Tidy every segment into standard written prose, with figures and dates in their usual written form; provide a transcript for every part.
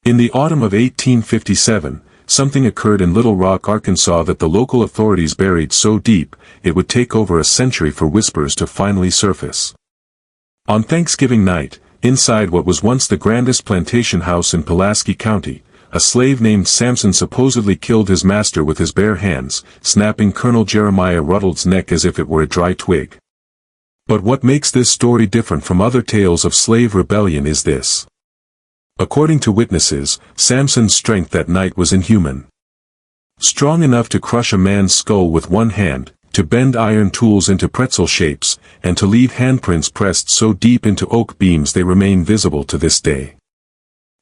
In the autumn of 1857, something occurred in Little Rock, Arkansas that the local authorities buried so deep, it would take over a century for whispers to finally surface. On Thanksgiving night, inside what was once the grandest plantation house in Pulaski County, a slave named Samson supposedly killed his master with his bare hands, snapping Colonel Jeremiah Ruttle's neck as if it were a dry twig. But what makes this story different from other tales of slave rebellion is this. According to witnesses, Samson's strength that night was inhuman. Strong enough to crush a man's skull with one hand, to bend iron tools into pretzel shapes, and to leave handprints pressed so deep into oak beams they remain visible to this day.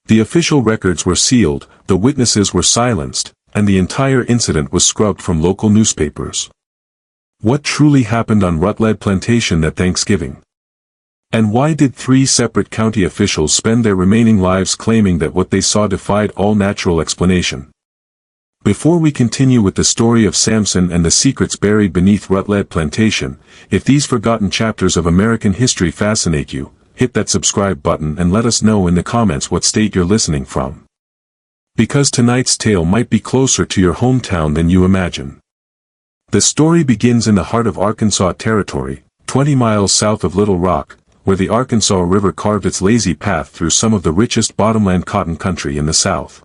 The official records were sealed, the witnesses were silenced, and the entire incident was scrubbed from local newspapers. What truly happened on Rutledge Plantation that Thanksgiving? And why did 3 separate county officials spend their remaining lives claiming that what they saw defied all natural explanation? Before we continue with the story of Samson and the secrets buried beneath Rutledge Plantation, if these forgotten chapters of American history fascinate you, hit that subscribe button and let us know in the comments what state you're listening from. Because tonight's tale might be closer to your hometown than you imagine. The story begins in the heart of Arkansas Territory, 20 miles south of Little Rock, where the Arkansas River carved its lazy path through some of the richest bottomland cotton country in the South.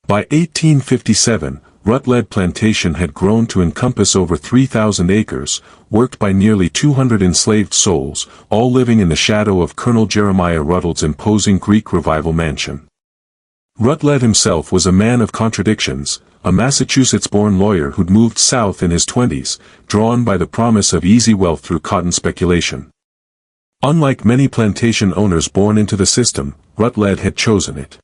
By 1857, Rutledge Plantation had grown to encompass over 3,000 acres, worked by nearly 200 enslaved souls, all living in the shadow of Colonel Jeremiah Ruttle's imposing Greek Revival mansion. Rutledge himself was a man of contradictions, a Massachusetts-born lawyer who'd moved south in his 20s, drawn by the promise of easy wealth through cotton speculation. Unlike many plantation owners born into the system, Rutledge had chosen it.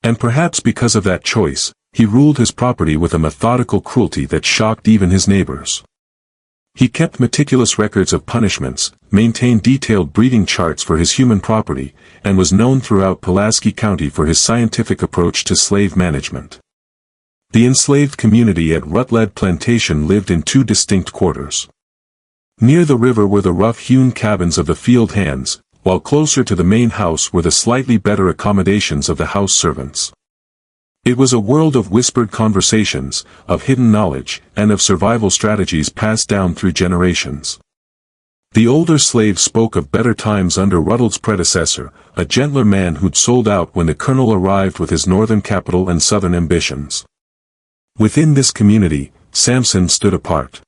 And perhaps because of that choice, he ruled his property with a methodical cruelty that shocked even his neighbors. He kept meticulous records of punishments, maintained detailed breeding charts for his human property, and was known throughout Pulaski County for his scientific approach to slave management. The enslaved community at Rutledge Plantation lived in 2 distinct quarters. Near the river were the rough-hewn cabins of the field hands, while closer to the main house were the slightly better accommodations of the house servants. It was a world of whispered conversations, of hidden knowledge, and of survival strategies passed down through generations. The older slaves spoke of better times under Ruttle's predecessor, a gentler man who'd sold out when the colonel arrived with his northern capital and southern ambitions. Within this community, Samson stood apart.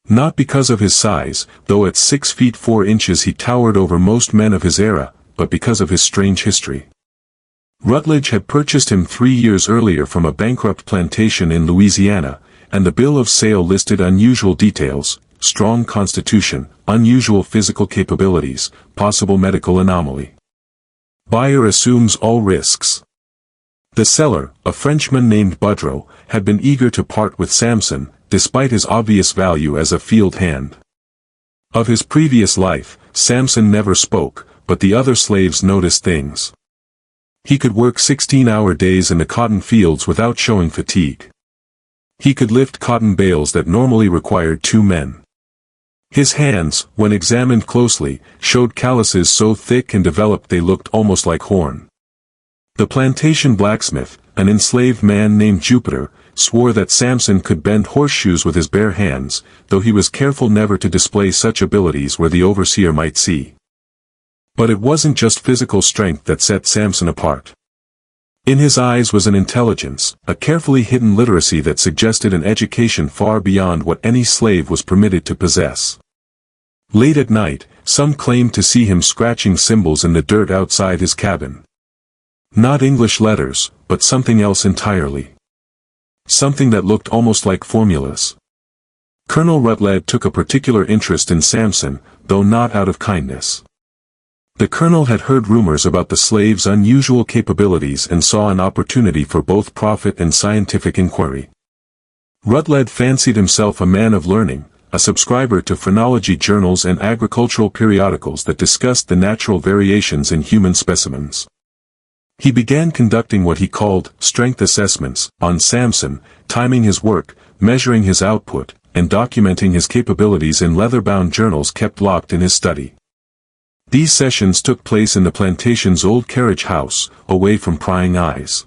Not because of his size, though at 6 feet 4 inches he towered over most men of his era, but because of his strange history. Rutledge had purchased him 3 years earlier from a bankrupt plantation in Louisiana, and the bill of sale listed unusual details: strong constitution, unusual physical capabilities, possible medical anomaly. Buyer assumes all risks. The seller, a Frenchman named Boudreau, had been eager to part with Samson, despite his obvious value as a field hand. Of his previous life, Samson never spoke, but the other slaves noticed things. He could work 16-hour days in the cotton fields without showing fatigue. He could lift cotton bales that normally required 2 men. His hands, when examined closely, showed calluses so thick and developed they looked almost like horn. The plantation blacksmith, an enslaved man named Jupiter, swore that Samson could bend horseshoes with his bare hands, though he was careful never to display such abilities where the overseer might see. But it wasn't just physical strength that set Samson apart. In his eyes was an intelligence, a carefully hidden literacy that suggested an education far beyond what any slave was permitted to possess. Late at night, some claimed to see him scratching symbols in the dirt outside his cabin. Not English letters, but something else entirely. Something that looked almost like formulas. Colonel Rutledge took a particular interest in Samson, though not out of kindness. The colonel had heard rumors about the slave's unusual capabilities and saw an opportunity for both profit and scientific inquiry. Rutledge fancied himself a man of learning, a subscriber to phrenology journals and agricultural periodicals that discussed the natural variations in human specimens. He began conducting what he called strength assessments on Samson, timing his work, measuring his output, and documenting his capabilities in leather-bound journals kept locked in his study. These sessions took place in the plantation's old carriage house, away from prying eyes.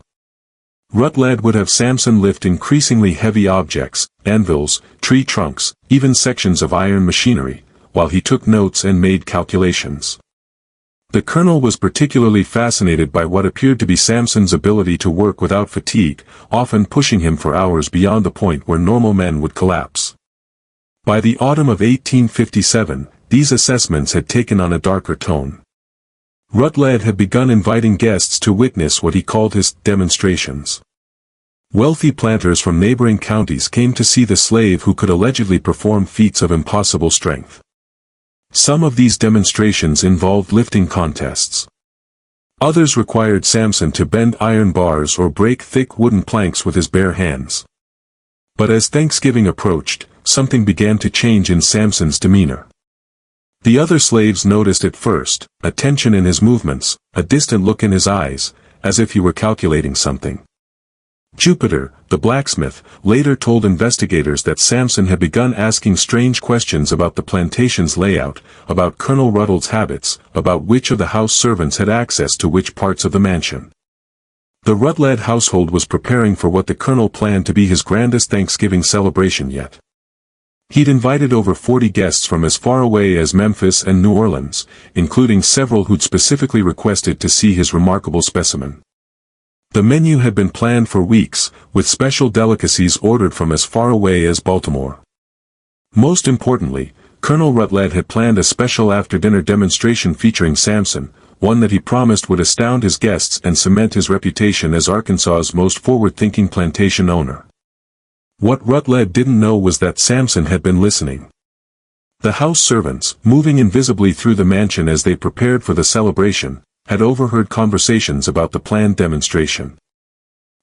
Rutledge would have Samson lift increasingly heavy objects, anvils, tree trunks, even sections of iron machinery, while he took notes and made calculations. The colonel was particularly fascinated by what appeared to be Samson's ability to work without fatigue, often pushing him for hours beyond the point where normal men would collapse. By the autumn of 1857, these assessments had taken on a darker tone. Rutledge had begun inviting guests to witness what he called his demonstrations. Wealthy planters from neighboring counties came to see the slave who could allegedly perform feats of impossible strength. Some of these demonstrations involved lifting contests. Others required Samson to bend iron bars or break thick wooden planks with his bare hands. But as Thanksgiving approached, something began to change in Samson's demeanor. The other slaves noticed at first, a tension in his movements, a distant look in his eyes, as if he were calculating something. Jupiter, the blacksmith, later told investigators that Samson had begun asking strange questions about the plantation's layout, about Colonel Ruttle's habits, about which of the house servants had access to which parts of the mansion. The Rutledge household was preparing for what the colonel planned to be his grandest Thanksgiving celebration yet. He'd invited over 40 guests from as far away as Memphis and New Orleans, including several who'd specifically requested to see his remarkable specimen. The menu had been planned for weeks, with special delicacies ordered from as far away as Baltimore. Most importantly, Colonel Rutledge had planned a special after-dinner demonstration featuring Samson, one that he promised would astound his guests and cement his reputation as Arkansas's most forward-thinking plantation owner. What Rutledge didn't know was that Samson had been listening. The house servants, moving invisibly through the mansion as they prepared for the celebration, had overheard conversations about the planned demonstration.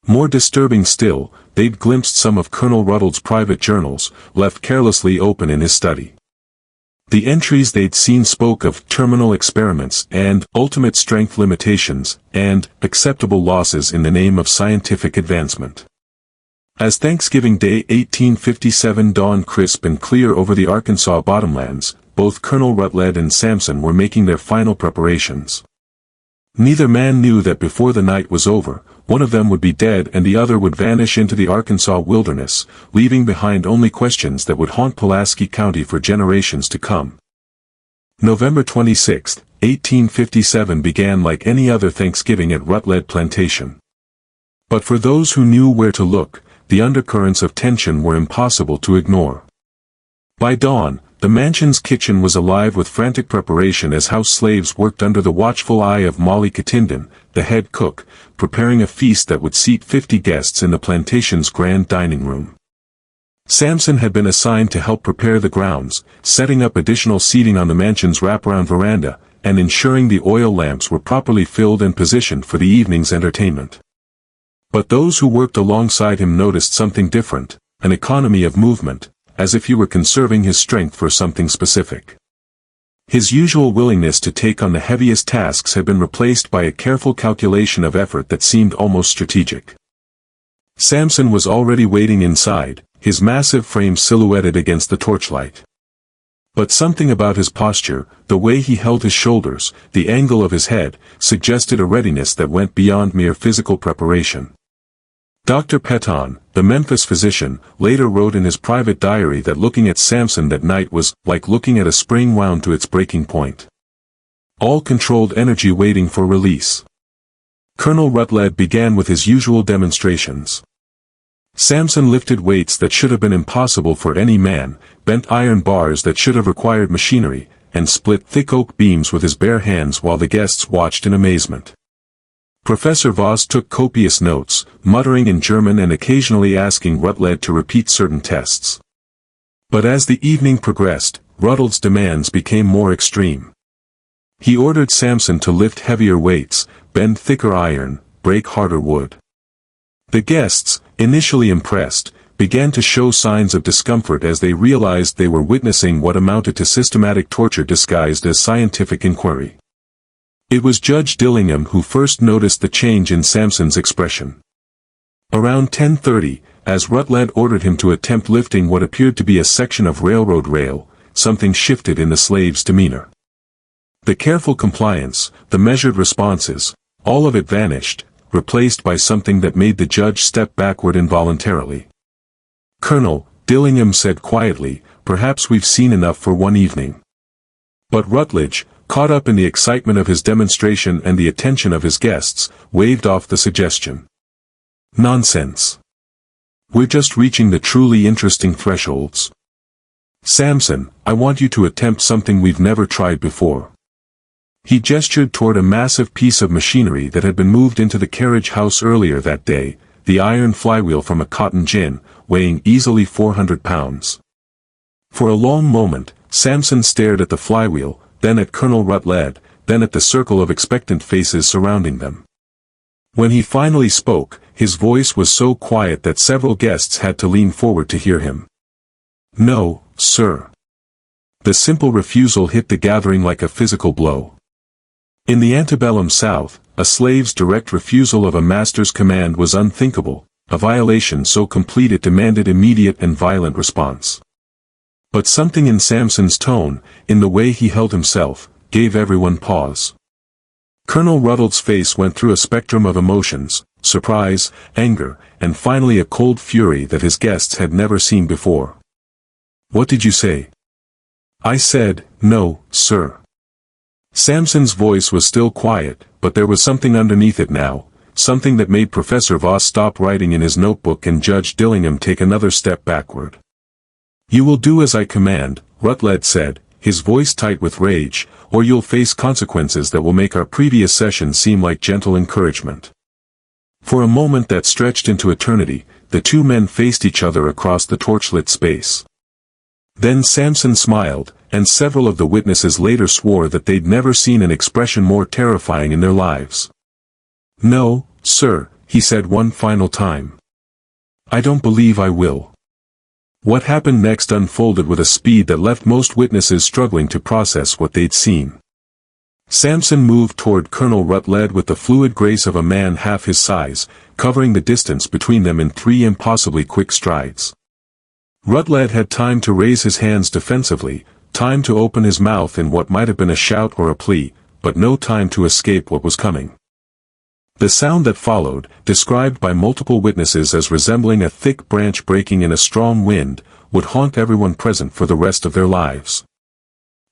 More disturbing still, they'd glimpsed some of Colonel Ruttle's private journals, left carelessly open in his study. The entries they'd seen spoke of terminal experiments and ultimate strength limitations and acceptable losses in the name of scientific advancement. As Thanksgiving Day 1857 dawned crisp and clear over the Arkansas bottomlands, both Colonel Rutledge and Samson were making their final preparations. Neither man knew that before the night was over, one of them would be dead and the other would vanish into the Arkansas wilderness, leaving behind only questions that would haunt Pulaski County for generations to come. November 26, 1857 began like any other Thanksgiving at Rutledge Plantation. But for those who knew where to look, the undercurrents of tension were impossible to ignore. By dawn, the mansion's kitchen was alive with frantic preparation as house slaves worked under the watchful eye of Molly Catindon, the head cook, preparing a feast that would seat 50 guests in the plantation's grand dining room. Samson had been assigned to help prepare the grounds, setting up additional seating on the mansion's wraparound veranda, and ensuring the oil lamps were properly filled and positioned for the evening's entertainment. But those who worked alongside him noticed something different, an economy of movement, as if he were conserving his strength for something specific. His usual willingness to take on the heaviest tasks had been replaced by a careful calculation of effort that seemed almost strategic. Samson was already waiting inside, his massive frame silhouetted against the torchlight. But something about his posture, the way he held his shoulders, the angle of his head, suggested a readiness that went beyond mere physical preparation. Dr. Petton, the Memphis physician, later wrote in his private diary that looking at Samson that night was like looking at a spring wound to its breaking point. All controlled energy waiting for release. Colonel Rutledge began with his usual demonstrations. Samson lifted weights that should have been impossible for any man, bent iron bars that should have required machinery, and split thick oak beams with his bare hands while the guests watched in amazement. Professor Voss took copious notes, muttering in German and occasionally asking Rutledge to repeat certain tests. But as the evening progressed, Ruttle's demands became more extreme. He ordered Samson to lift heavier weights, bend thicker iron, break harder wood. The guests, initially impressed, began to show signs of discomfort as they realized they were witnessing what amounted to systematic torture disguised as scientific inquiry. It was Judge Dillingham who first noticed the change in Samson's expression. Around 10:30, as Rutledge ordered him to attempt lifting what appeared to be a section of railroad rail, something shifted in the slave's demeanor. The careful compliance, the measured responses, all of it vanished, replaced by something that made the judge step backward involuntarily. "Colonel," Dillingham said quietly, "perhaps we've seen enough for one evening." But Rutledge, caught up in the excitement of his demonstration and the attention of his guests, waved off the suggestion. "Nonsense. We're just reaching the truly interesting thresholds. Samson, I want you to attempt something we've never tried before." He gestured toward a massive piece of machinery that had been moved into the carriage house earlier that day, the iron flywheel from a cotton gin, weighing easily 400 pounds. For a long moment, Samson stared at the flywheel, then at Colonel Rutledge, then at the circle of expectant faces surrounding them. When he finally spoke, his voice was so quiet that several guests had to lean forward to hear him. "No, sir." The simple refusal hit the gathering like a physical blow. In the antebellum South, a slave's direct refusal of a master's command was unthinkable, a violation so complete it demanded immediate and violent response. But something in Samson's tone, in the way he held himself, gave everyone pause. Colonel Rutledge's face went through a spectrum of emotions, surprise, anger, and finally a cold fury that his guests had never seen before. "What did you say?" "I said, no, sir." Samson's voice was still quiet, but there was something underneath it now, something that made Professor Voss stop writing in his notebook and Judge Dillingham take another step backward. "You will do as I command," Rutledge said, his voice tight with rage, "or you'll face consequences that will make our previous session seem like gentle encouragement." For a moment that stretched into eternity, the two men faced each other across the torchlit space. Then Samson smiled, and several of the witnesses later swore that they'd never seen an expression more terrifying in their lives. "No, sir," he said one final time. "I don't believe I will." What happened next unfolded with a speed that left most witnesses struggling to process what they'd seen. Samson moved toward Colonel Rutledge with the fluid grace of a man half his size, covering the distance between them in 3 impossibly quick strides. Rutledge had time to raise his hands defensively, time to open his mouth in what might have been a shout or a plea, but no time to escape what was coming. The sound that followed, described by multiple witnesses as resembling a thick branch breaking in a strong wind, would haunt everyone present for the rest of their lives.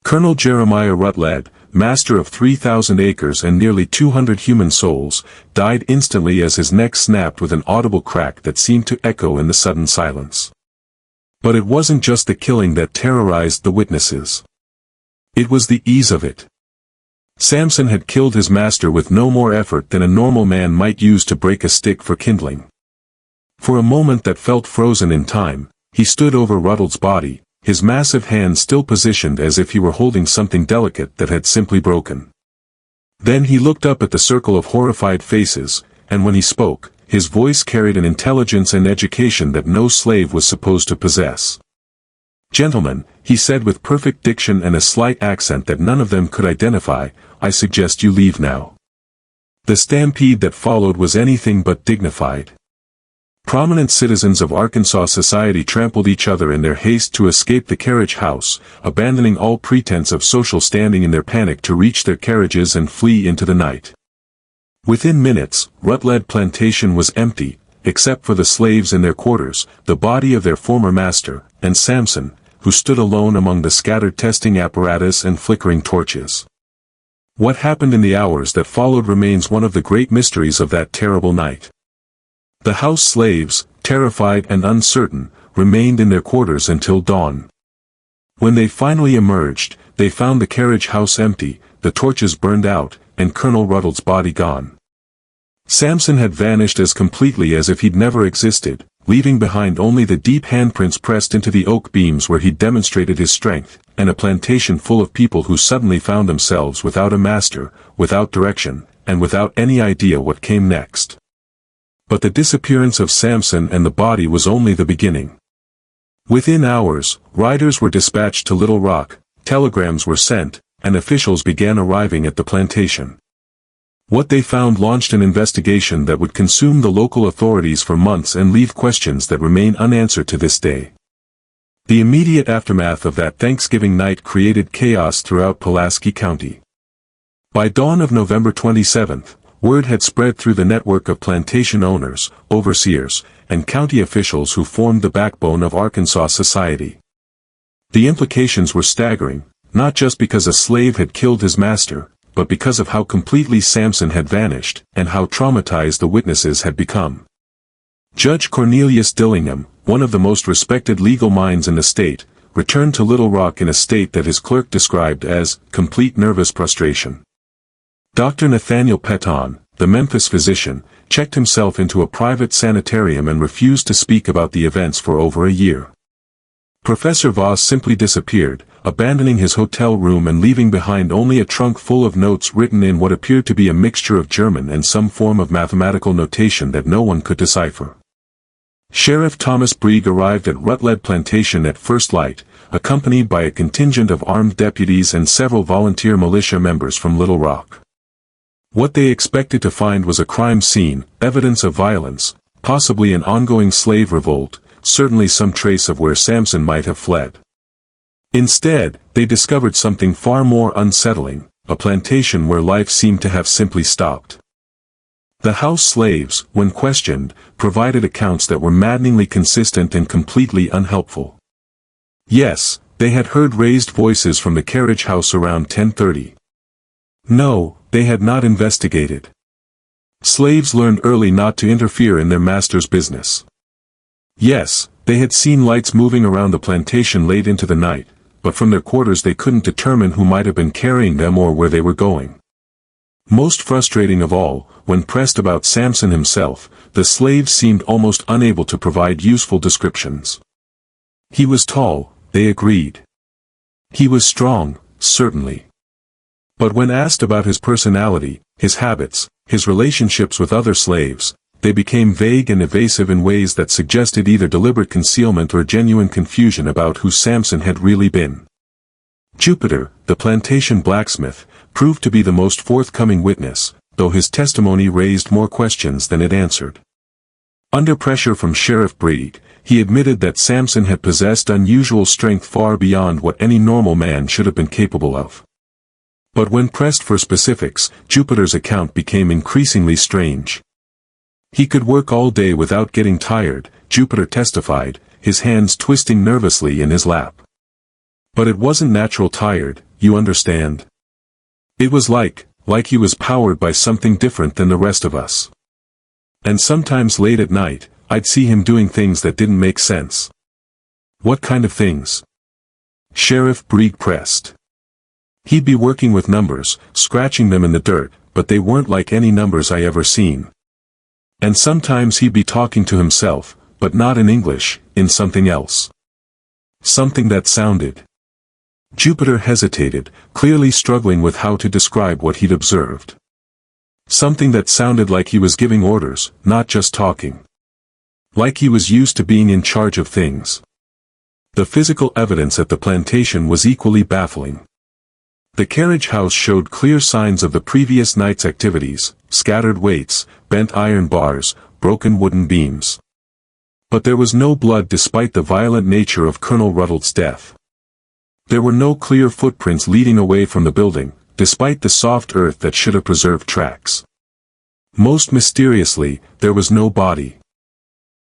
Colonel Jeremiah Rutledge, master of 3,000 acres and nearly 200 human souls, died instantly as his neck snapped with an audible crack that seemed to echo in the sudden silence. But it wasn't just the killing that terrorized the witnesses. It was the ease of it. Samson had killed his master with no more effort than a normal man might use to break a stick for kindling. For a moment that felt frozen in time, he stood over Rutledge's body, his massive hands still positioned as if he were holding something delicate that had simply broken. Then he looked up at the circle of horrified faces, and when he spoke, his voice carried an intelligence and education that no slave was supposed to possess. "Gentlemen," he said with perfect diction and a slight accent that none of them could identify, "I suggest you leave now." The stampede that followed was anything but dignified. Prominent citizens of Arkansas society trampled each other in their haste to escape the carriage house, abandoning all pretense of social standing in their panic to reach their carriages and flee into the night. Within minutes, Rutledge Plantation was empty, except for the slaves in their quarters, the body of their former master, and Samson, who stood alone among the scattered testing apparatus and flickering torches. What happened in the hours that followed remains one of the great mysteries of that terrible night. The house slaves, terrified and uncertain, remained in their quarters until dawn. When they finally emerged, they found the carriage house empty, the torches burned out, and Colonel Rutledge's body gone. Samson had vanished as completely as if he'd never existed, leaving behind only the deep handprints pressed into the oak beams where he'd demonstrated his strength, and a plantation full of people who suddenly found themselves without a master, without direction, and without any idea what came next. But the disappearance of Samson and the body was only the beginning. Within hours, riders were dispatched to Little Rock, telegrams were sent, and officials began arriving at the plantation. What they found launched an investigation that would consume the local authorities for months and leave questions that remain unanswered to this day. The immediate aftermath of that Thanksgiving night created chaos throughout Pulaski County. By dawn of November 27th, word had spread through the network of plantation owners, overseers, and county officials who formed the backbone of Arkansas society. The implications were staggering, not just because a slave had killed his master, but because of how completely Samson had vanished, and how traumatized the witnesses had become. Judge Cornelius Dillingham, one of the most respected legal minds in the state, returned to Little Rock in a state that his clerk described as complete nervous prostration. Dr. Nathaniel Peton, the Memphis physician, checked himself into a private sanitarium and refused to speak about the events for over a year. Professor Voss simply disappeared, abandoning his hotel room and leaving behind only a trunk full of notes written in what appeared to be a mixture of German and some form of mathematical notation that no one could decipher. Sheriff Thomas Brieg arrived at Rutledge Plantation at first light, accompanied by a contingent of armed deputies and several volunteer militia members from Little Rock. What they expected to find was a crime scene, evidence of violence, possibly an ongoing slave revolt, certainly some trace of where Samson might have fled. Instead, they discovered something far more unsettling, a plantation where life seemed to have simply stopped. The house slaves, when questioned, provided accounts that were maddeningly consistent and completely unhelpful. Yes, they had heard raised voices from the carriage house around 10:30. No, they had not investigated. Slaves learned early not to interfere in their master's business. Yes, they had seen lights moving around the plantation late into the night, but from their quarters they couldn't determine who might have been carrying them or where they were going. Most frustrating of all, when pressed about Samson himself, the slaves seemed almost unable to provide useful descriptions. He was tall, they agreed. He was strong, certainly. But when asked about his personality, his habits, his relationships with other slaves, they became vague and evasive in ways that suggested either deliberate concealment or genuine confusion about who Samson had really been. Jupiter, the plantation blacksmith, proved to be the most forthcoming witness, though his testimony raised more questions than it answered. Under pressure from Sheriff Brieg, he admitted that Samson had possessed unusual strength far beyond what any normal man should have been capable of. But when pressed for specifics, Jupiter's account became increasingly strange. He could work all day without getting tired, Jupiter testified, his hands twisting nervously in his lap. But it wasn't natural tired, you understand? It was like he was powered by something different than the rest of us. And sometimes late at night, I'd see him doing things that didn't make sense. What kind of things? Sheriff Brieg pressed. He'd be working with numbers, scratching them in the dirt, but they weren't like any numbers I ever seen. And sometimes he'd be talking to himself, but not in English, in something else. Something that sounded. Jupiter hesitated, clearly struggling with how to describe what he'd observed. Something that sounded like he was giving orders, not just talking. Like he was used to being in charge of things. The physical evidence at the plantation was equally baffling. The carriage house showed clear signs of the previous night's activities, scattered weights, bent iron bars, broken wooden beams. But there was no blood despite the violent nature of Colonel Ruttle's death. There were no clear footprints leading away from the building, despite the soft earth that should have preserved tracks. Most mysteriously, there was no body.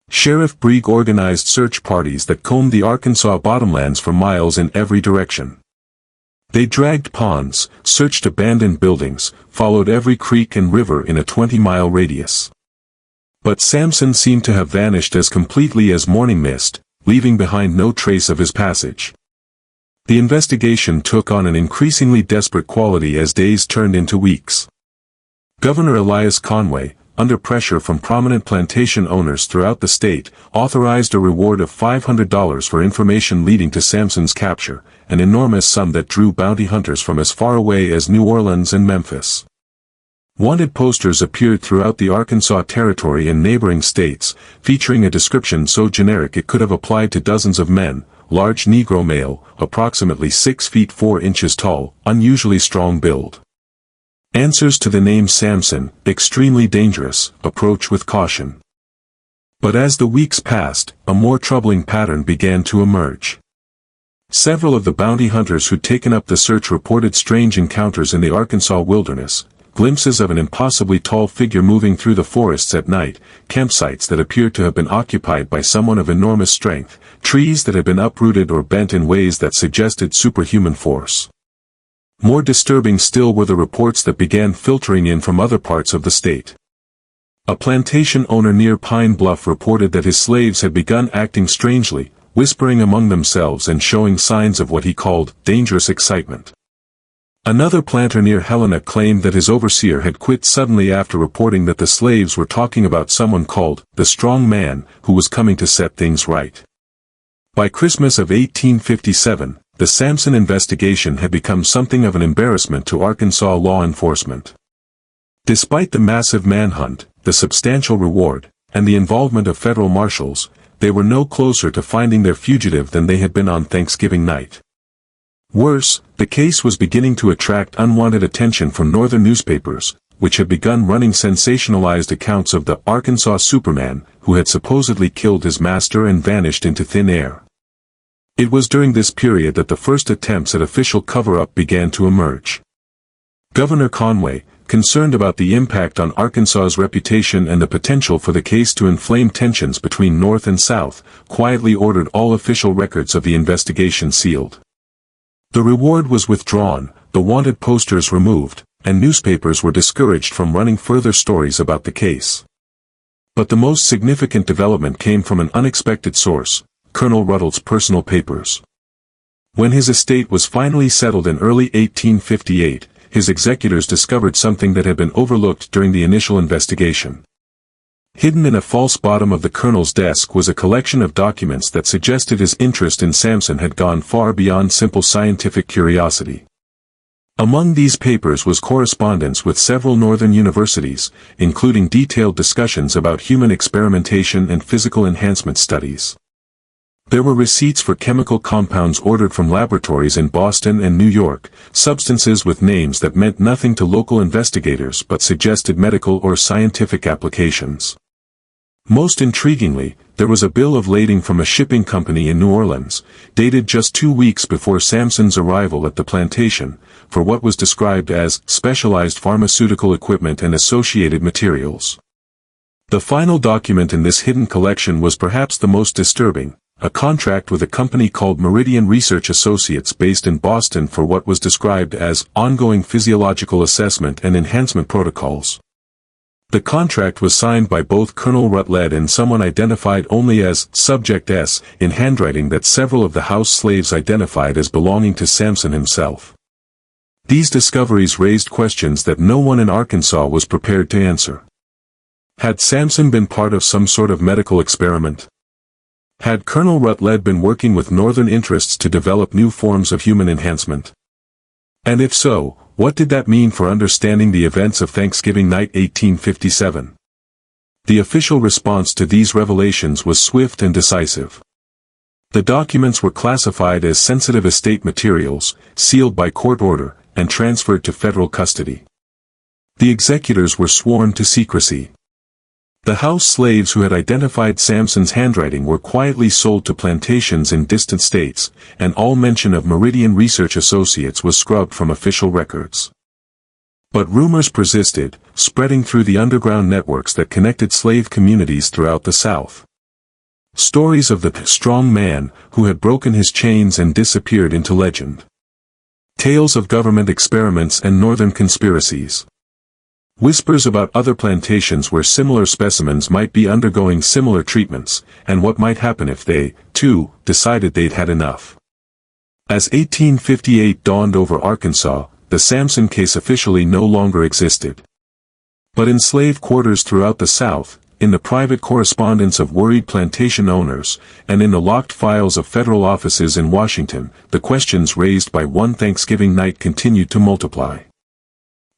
Sheriff Brieg organized search parties that combed the Arkansas bottomlands for miles in every direction. They dragged ponds, searched abandoned buildings, followed every creek and river in a 20-mile radius. But Samson seemed to have vanished as completely as morning mist, leaving behind no trace of his passage. The investigation took on an increasingly desperate quality as days turned into weeks. Governor Elias Conway, under pressure from prominent plantation owners throughout the state, authorized a reward of $500 for information leading to Samson's capture, an enormous sum that drew bounty hunters from as far away as New Orleans and Memphis. Wanted posters appeared throughout the Arkansas Territory and neighboring states, featuring a description so generic it could have applied to dozens of men: large Negro male, approximately 6 feet 4 inches tall, unusually strong build. Answers to the name Samson, extremely dangerous, approach with caution. But as the weeks passed, a more troubling pattern began to emerge. Several of the bounty hunters who'd taken up the search reported strange encounters in the Arkansas wilderness, glimpses of an impossibly tall figure moving through the forests at night, campsites that appeared to have been occupied by someone of enormous strength, trees that had been uprooted or bent in ways that suggested superhuman force. More disturbing still were the reports that began filtering in from other parts of the state. A plantation owner near Pine Bluff reported that his slaves had begun acting strangely, whispering among themselves and showing signs of what he called dangerous excitement. Another planter near Helena claimed that his overseer had quit suddenly after reporting that the slaves were talking about someone called the Strong Man who was coming to set things right. By Christmas of 1857, the Samson investigation had become something of an embarrassment to Arkansas law enforcement. Despite the massive manhunt, the substantial reward, and the involvement of federal marshals, they were no closer to finding their fugitive than they had been on Thanksgiving night. Worse, the case was beginning to attract unwanted attention from northern newspapers, which had begun running sensationalized accounts of the Arkansas Superman, who had supposedly killed his master and vanished into thin air. It was during this period that the first attempts at official cover-up began to emerge. Governor Conway, concerned about the impact on Arkansas's reputation and the potential for the case to inflame tensions between North and South, quietly ordered all official records of the investigation sealed. The reward was withdrawn, the wanted posters removed, and newspapers were discouraged from running further stories about the case. But the most significant development came from an unexpected source, Colonel Ruttle's personal papers. When his estate was finally settled in early 1858, his executors discovered something that had been overlooked during the initial investigation. Hidden in a false bottom of the colonel's desk was a collection of documents that suggested his interest in Samson had gone far beyond simple scientific curiosity. Among these papers was correspondence with several northern universities, including detailed discussions about human experimentation and physical enhancement studies. There were receipts for chemical compounds ordered from laboratories in Boston and New York, substances with names that meant nothing to local investigators but suggested medical or scientific applications. Most intriguingly, there was a bill of lading from a shipping company in New Orleans, dated just 2 weeks before Samson's arrival at the plantation, for what was described as specialized pharmaceutical equipment and associated materials. The final document in this hidden collection was perhaps the most disturbing, a contract with a company called Meridian Research Associates based in Boston for what was described as ongoing physiological assessment and enhancement protocols. The contract was signed by both Colonel Rutledge and someone identified only as Subject S in handwriting that several of the house slaves identified as belonging to Samson himself. These discoveries raised questions that no one in Arkansas was prepared to answer. Had Samson been part of some sort of medical experiment? Had Colonel Rutledge been working with northern interests to develop new forms of human enhancement? And if so, what did that mean for understanding the events of Thanksgiving night 1857? The official response to these revelations was swift and decisive. The documents were classified as sensitive estate materials, sealed by court order, and transferred to federal custody. The executors were sworn to secrecy. The house slaves who had identified Samson's handwriting were quietly sold to plantations in distant states, and all mention of Meridian Research Associates was scrubbed from official records. But rumors persisted, spreading through the underground networks that connected slave communities throughout the South. Stories of the strong man who had broken his chains and disappeared into legend. Tales of government experiments and northern conspiracies. Whispers about other plantations where similar specimens might be undergoing similar treatments, and what might happen if they, too, decided they'd had enough. As 1858 dawned over Arkansas, the Samson case officially no longer existed. But in slave quarters throughout the South, in the private correspondence of worried plantation owners, and in the locked files of federal offices in Washington, the questions raised by one Thanksgiving night continued to multiply.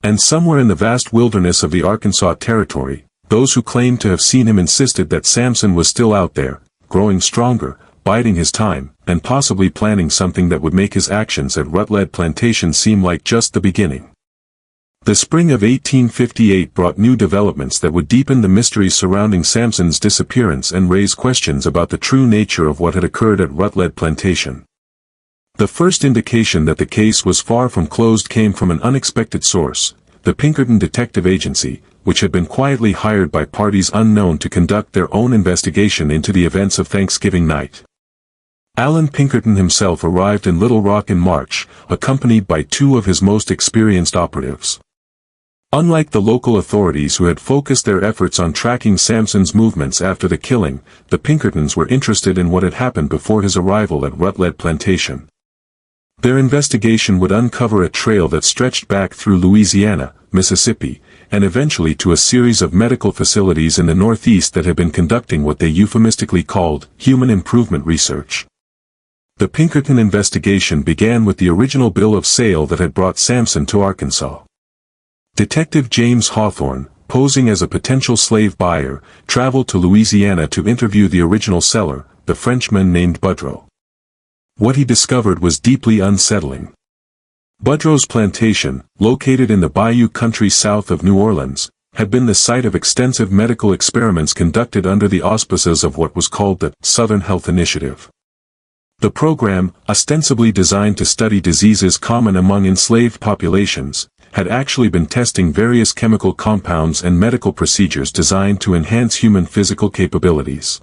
And somewhere in the vast wilderness of the Arkansas Territory, those who claimed to have seen him insisted that Samson was still out there, growing stronger, biding his time, and possibly planning something that would make his actions at Rutledge Plantation seem like just the beginning. The spring of 1858 brought new developments that would deepen the mysteries surrounding Samson's disappearance and raise questions about the true nature of what had occurred at Rutledge Plantation. The first indication that the case was far from closed came from an unexpected source, the Pinkerton Detective Agency, which had been quietly hired by parties unknown to conduct their own investigation into the events of Thanksgiving night. Alan Pinkerton himself arrived in Little Rock in March, accompanied by two of his most experienced operatives. Unlike the local authorities who had focused their efforts on tracking Samson's movements after the killing, the Pinkertons were interested in what had happened before his arrival at Rutledge Plantation. Their investigation would uncover a trail that stretched back through Louisiana, Mississippi, and eventually to a series of medical facilities in the Northeast that had been conducting what they euphemistically called human improvement research. The Pinkerton investigation began with the original bill of sale that had brought Samson to Arkansas. Detective James Hawthorne, posing as a potential slave buyer, traveled to Louisiana to interview the original seller, the Frenchman named Boudreaux. What he discovered was deeply unsettling. Boudreaux's plantation, located in the bayou country south of New Orleans, had been the site of extensive medical experiments conducted under the auspices of what was called the Southern Health Initiative. The program, ostensibly designed to study diseases common among enslaved populations, had actually been testing various chemical compounds and medical procedures designed to enhance human physical capabilities.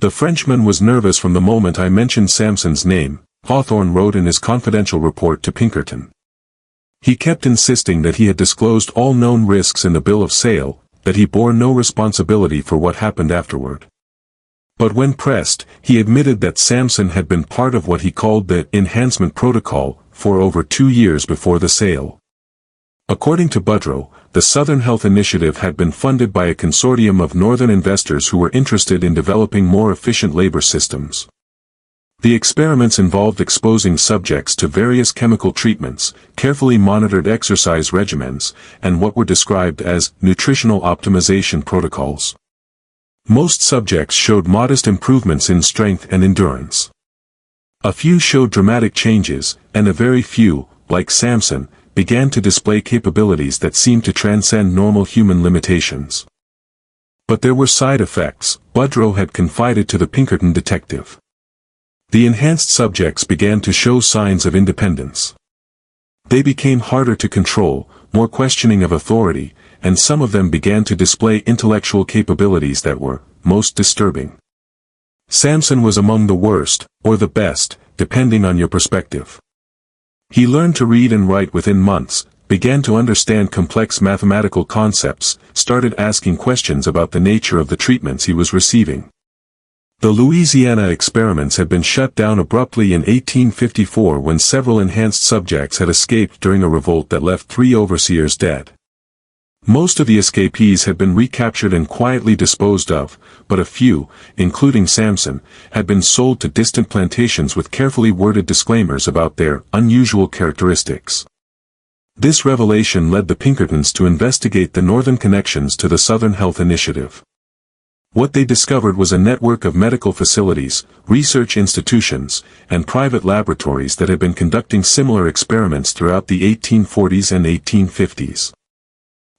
The Frenchman was nervous from the moment I mentioned Samson's name, Hawthorne wrote in his confidential report to Pinkerton. He kept insisting that he had disclosed all known risks in the bill of sale, that he bore no responsibility for what happened afterward. But when pressed, he admitted that Samson had been part of what he called the enhancement protocol for over 2 years before the sale. According to Boudreaux, the Southern Health Initiative had been funded by a consortium of Northern investors who were interested in developing more efficient labor systems. The experiments involved exposing subjects to various chemical treatments, carefully monitored exercise regimens, and what were described as nutritional optimization protocols. Most subjects showed modest improvements in strength and endurance. A few showed dramatic changes, and a very few, like Samson, began to display capabilities that seemed to transcend normal human limitations. But there were side effects, Boudreaux had confided to the Pinkerton detective. The enhanced subjects began to show signs of independence. They became harder to control, more questioning of authority, and some of them began to display intellectual capabilities that were most disturbing. Samson was among the worst, or the best, depending on your perspective. He learned to read and write within months, began to understand complex mathematical concepts, started asking questions about the nature of the treatments he was receiving. The Louisiana experiments had been shut down abruptly in 1854 when several enhanced subjects had escaped during a revolt that left 3 overseers dead. Most of the escapees had been recaptured and quietly disposed of, but a few, including Samson, had been sold to distant plantations with carefully worded disclaimers about their unusual characteristics. This revelation led the Pinkertons to investigate the northern connections to the Southern Health Initiative. What they discovered was a network of medical facilities, research institutions, and private laboratories that had been conducting similar experiments throughout the 1840s and 1850s.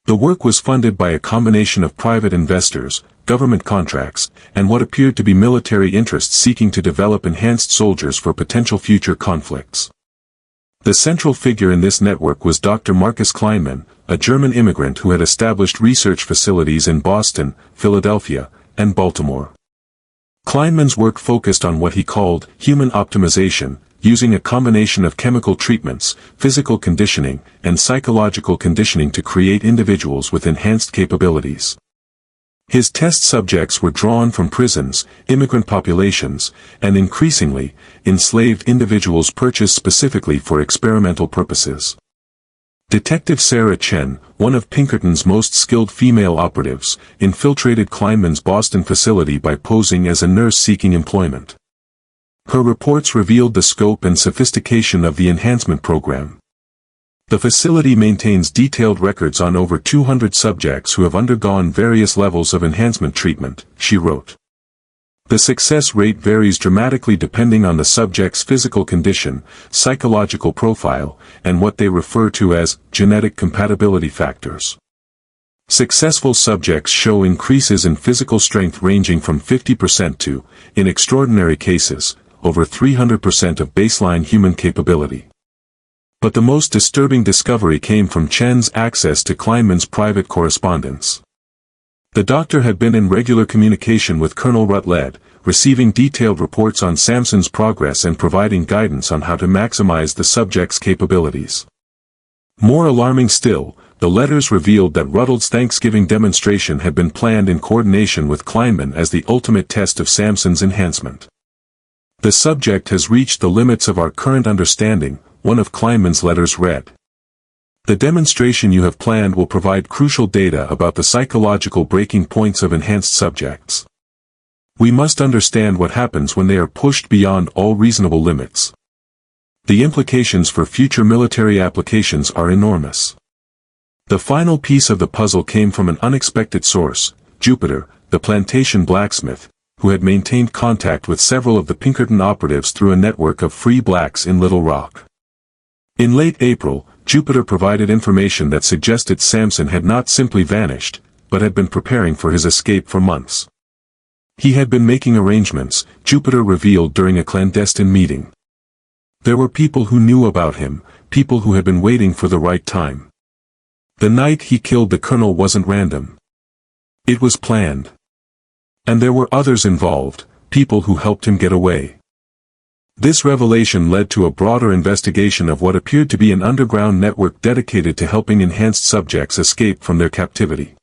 The work was funded by a combination of private investors, government contracts, and what appeared to be military interests seeking to develop enhanced soldiers for potential future conflicts. The central figure in this network was Dr. Marcus Kleinman, a German immigrant who had established research facilities in Boston, Philadelphia, and Baltimore. Kleinman's work focused on what he called human optimization, using a combination of chemical treatments, physical conditioning, and psychological conditioning to create individuals with enhanced capabilities. His test subjects were drawn from prisons, immigrant populations, and increasingly, enslaved individuals purchased specifically for experimental purposes. Detective Sarah Chen, one of Pinkerton's most skilled female operatives, infiltrated Kleinman's Boston facility by posing as a nurse seeking employment. Her reports revealed the scope and sophistication of the enhancement program. The facility maintains detailed records on over 200 subjects who have undergone various levels of enhancement treatment, she wrote. The success rate varies dramatically depending on the subject's physical condition, psychological profile, and what they refer to as genetic compatibility factors. Successful subjects show increases in physical strength ranging from 50% to, in extraordinary cases, over 300% of baseline human capability. But the most disturbing discovery came from Chen's access to Kleinman's private correspondence. The doctor had been in regular communication with Colonel Rutledge, receiving detailed reports on Samson's progress and providing guidance on how to maximize the subject's capabilities. More alarming still, the letters revealed that Rutledge's Thanksgiving demonstration had been planned in coordination with Kleinman as the ultimate test of Samson's enhancement. "The subject has reached the limits of our current understanding," one of Kleinman's letters read. "The demonstration you have planned will provide crucial data about the psychological breaking points of enhanced subjects. We must understand what happens when they are pushed beyond all reasonable limits. The implications for future military applications are enormous." The final piece of the puzzle came from an unexpected source, Jupiter, the plantation blacksmith, who had maintained contact with several of the Pinkerton operatives through a network of free blacks in Little Rock. In late April, Jupiter provided information that suggested Samson had not simply vanished, but had been preparing for his escape for months. He had been making arrangements, Jupiter revealed during a clandestine meeting. There were people who knew about him, people who had been waiting for the right time. The night he killed the colonel wasn't random. It was planned. And there were others involved, people who helped him get away. This revelation led to a broader investigation of what appeared to be an underground network dedicated to helping enhanced subjects escape from their captivity.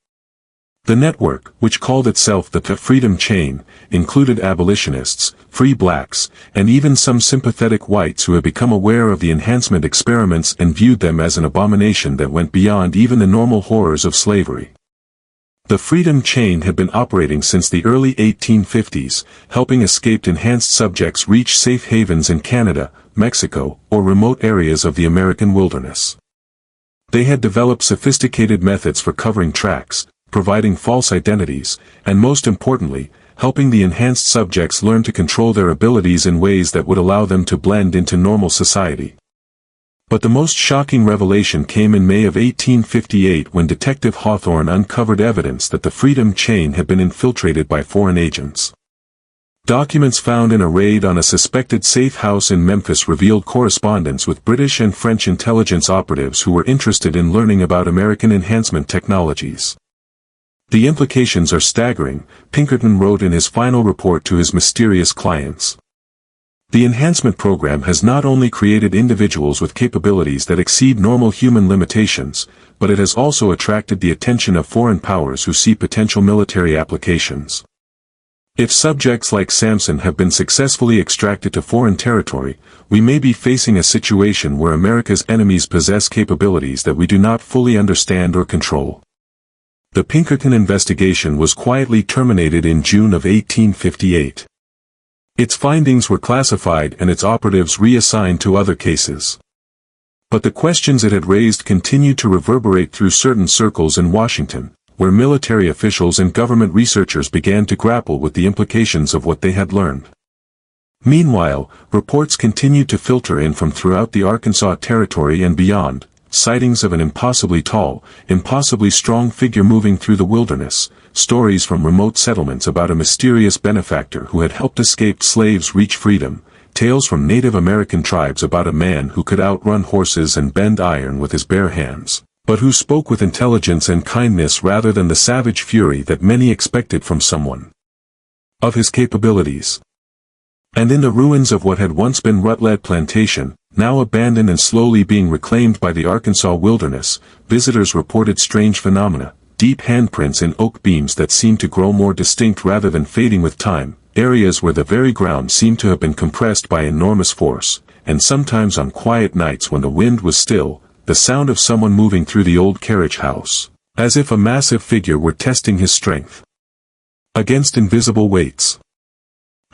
The network, which called itself the Freedom Chain, included abolitionists, free blacks, and even some sympathetic whites who had become aware of the enhancement experiments and viewed them as an abomination that went beyond even the normal horrors of slavery. The Freedom Chain had been operating since the early 1850s, helping escaped enhanced subjects reach safe havens in Canada, Mexico, or remote areas of the American wilderness. They had developed sophisticated methods for covering tracks, providing false identities, and most importantly, helping the enhanced subjects learn to control their abilities in ways that would allow them to blend into normal society. But the most shocking revelation came in May of 1858 when Detective Hawthorne uncovered evidence that the Freedom Chain had been infiltrated by foreign agents. Documents found in a raid on a suspected safe house in Memphis revealed correspondence with British and French intelligence operatives who were interested in learning about American enhancement technologies. The implications are staggering, Pinkerton wrote in his final report to his mysterious clients. The enhancement program has not only created individuals with capabilities that exceed normal human limitations, but it has also attracted the attention of foreign powers who see potential military applications. If subjects like Samson have been successfully extracted to foreign territory, we may be facing a situation where America's enemies possess capabilities that we do not fully understand or control. The Pinkerton investigation was quietly terminated in June of 1858. Its findings were classified and its operatives reassigned to other cases. But the questions it had raised continued to reverberate through certain circles in Washington, where military officials and government researchers began to grapple with the implications of what they had learned. Meanwhile, reports continued to filter in from throughout the Arkansas Territory and beyond, sightings of an impossibly tall, impossibly strong figure moving through the wilderness, stories from remote settlements about a mysterious benefactor who had helped escaped slaves reach freedom, tales from Native American tribes about a man who could outrun horses and bend iron with his bare hands, but who spoke with intelligence and kindness rather than the savage fury that many expected from someone of his capabilities. And in the ruins of what had once been Rutledge Plantation, now abandoned and slowly being reclaimed by the Arkansas wilderness, visitors reported strange phenomena, deep handprints in oak beams that seemed to grow more distinct rather than fading with time, areas where the very ground seemed to have been compressed by enormous force, and sometimes on quiet nights when the wind was still, the sound of someone moving through the old carriage house, as if a massive figure were testing his strength against invisible weights.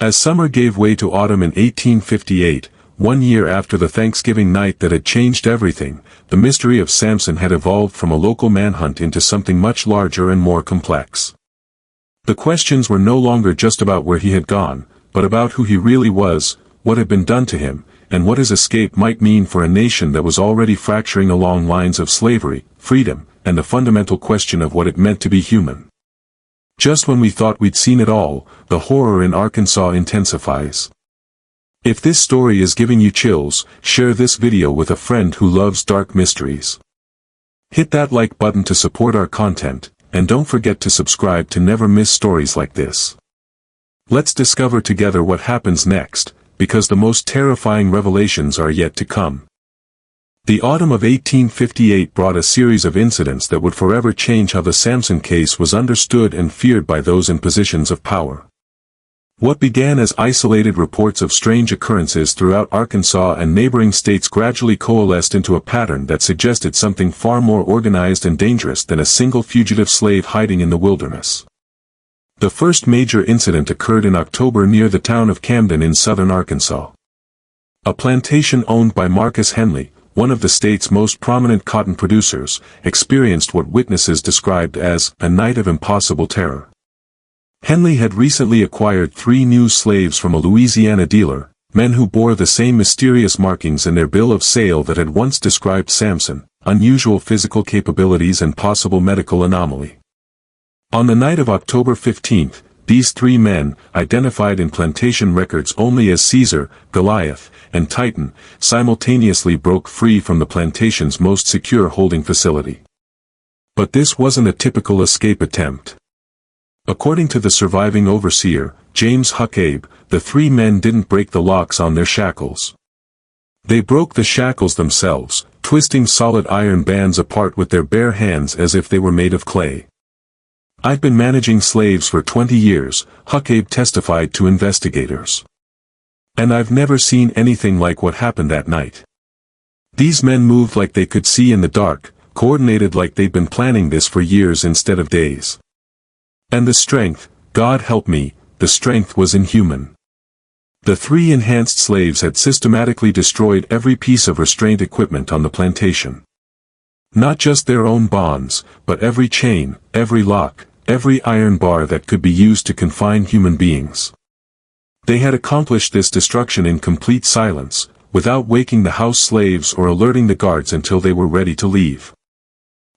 As summer gave way to autumn in 1858, 1 year after the Thanksgiving night that had changed everything, the mystery of Samson had evolved from a local manhunt into something much larger and more complex. The questions were no longer just about where he had gone, but about who he really was, what had been done to him, and what his escape might mean for a nation that was already fracturing along lines of slavery, freedom, and the fundamental question of what it meant to be human. Just when we thought we'd seen it all, the horror in Arkansas intensifies. If this story is giving you chills, share this video with a friend who loves dark mysteries. Hit that like button to support our content, and don't forget to subscribe to never miss stories like this. Let's discover together what happens next, because the most terrifying revelations are yet to come. The autumn of 1858 brought a series of incidents that would forever change how the Samson case was understood and feared by those in positions of power. What began as isolated reports of strange occurrences throughout Arkansas and neighboring states gradually coalesced into a pattern that suggested something far more organized and dangerous than a single fugitive slave hiding in the wilderness. The first major incident occurred in October near the town of Camden in southern Arkansas. A plantation owned by Marcus Henley, one of the state's most prominent cotton producers, experienced what witnesses described as a night of impossible terror. Henley had recently acquired 3 new slaves from a Louisiana dealer, men who bore the same mysterious markings in their bill of sale that had once described Samson: unusual physical capabilities and possible medical anomaly. On the night of October 15th, these 3 men, identified in plantation records only as Caesar, Goliath, and Titan, simultaneously broke free from the plantation's most secure holding facility. But this wasn't a typical escape attempt. According to the surviving overseer, James Huckabe, the 3 men didn't break the locks on their shackles. They broke the shackles themselves, twisting solid iron bands apart with their bare hands as if they were made of clay. "I've been managing slaves for 20 years, Huckabe testified to investigators. And I've never seen anything like what happened that night. These men moved like they could see in the dark, coordinated like they'd been planning this for years instead of days. And the strength, God help me, the strength was inhuman." The 3 enhanced slaves had systematically destroyed every piece of restraint equipment on the plantation. Not just their own bonds, but every chain, every lock, every iron bar that could be used to confine human beings. They had accomplished this destruction in complete silence, without waking the house slaves or alerting the guards until they were ready to leave.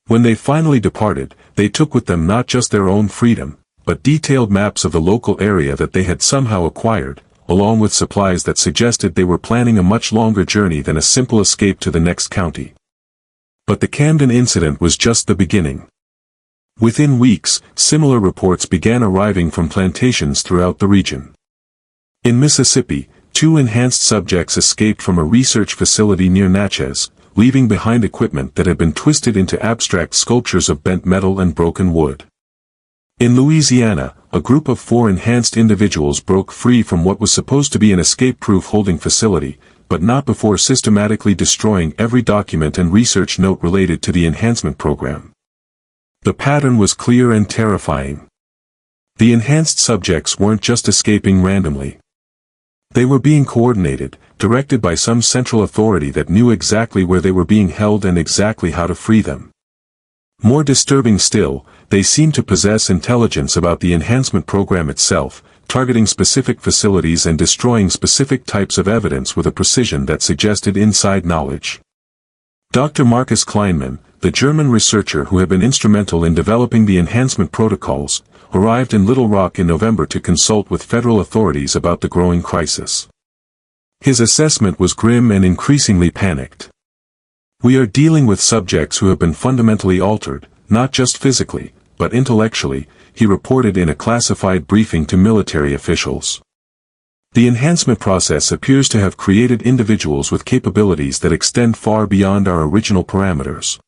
When they finally departed, they took with them not just their own freedom, but detailed maps of the local area that they had somehow acquired, along with supplies that suggested they were planning a much longer journey than a simple escape to the next county. But the Camden incident was just the beginning. Within weeks, similar reports began arriving from plantations throughout the region. In Mississippi, 2 enhanced subjects escaped from a research facility near Natchez, leaving behind equipment that had been twisted into abstract sculptures of bent metal and broken wood. In Louisiana, a group of 4 enhanced individuals broke free from what was supposed to be an escape-proof holding facility, but not before systematically destroying every document and research note related to the enhancement program. The pattern was clear and terrifying. The enhanced subjects weren't just escaping randomly. They were being coordinated, directed by some central authority that knew exactly where they were being held and exactly how to free them. More disturbing still, they seemed to possess intelligence about the enhancement program itself, targeting specific facilities and destroying specific types of evidence with a precision that suggested inside knowledge. Dr. Marcus Kleinman, the German researcher who had been instrumental in developing the enhancement protocols, arrived in Little Rock in November to consult with federal authorities about the growing crisis. His assessment was grim and increasingly panicked. "We are dealing with subjects who have been fundamentally altered, not just physically, but intellectually," he reported in a classified briefing to military officials. "The enhancement process appears to have created individuals with capabilities that extend far beyond our original parameters.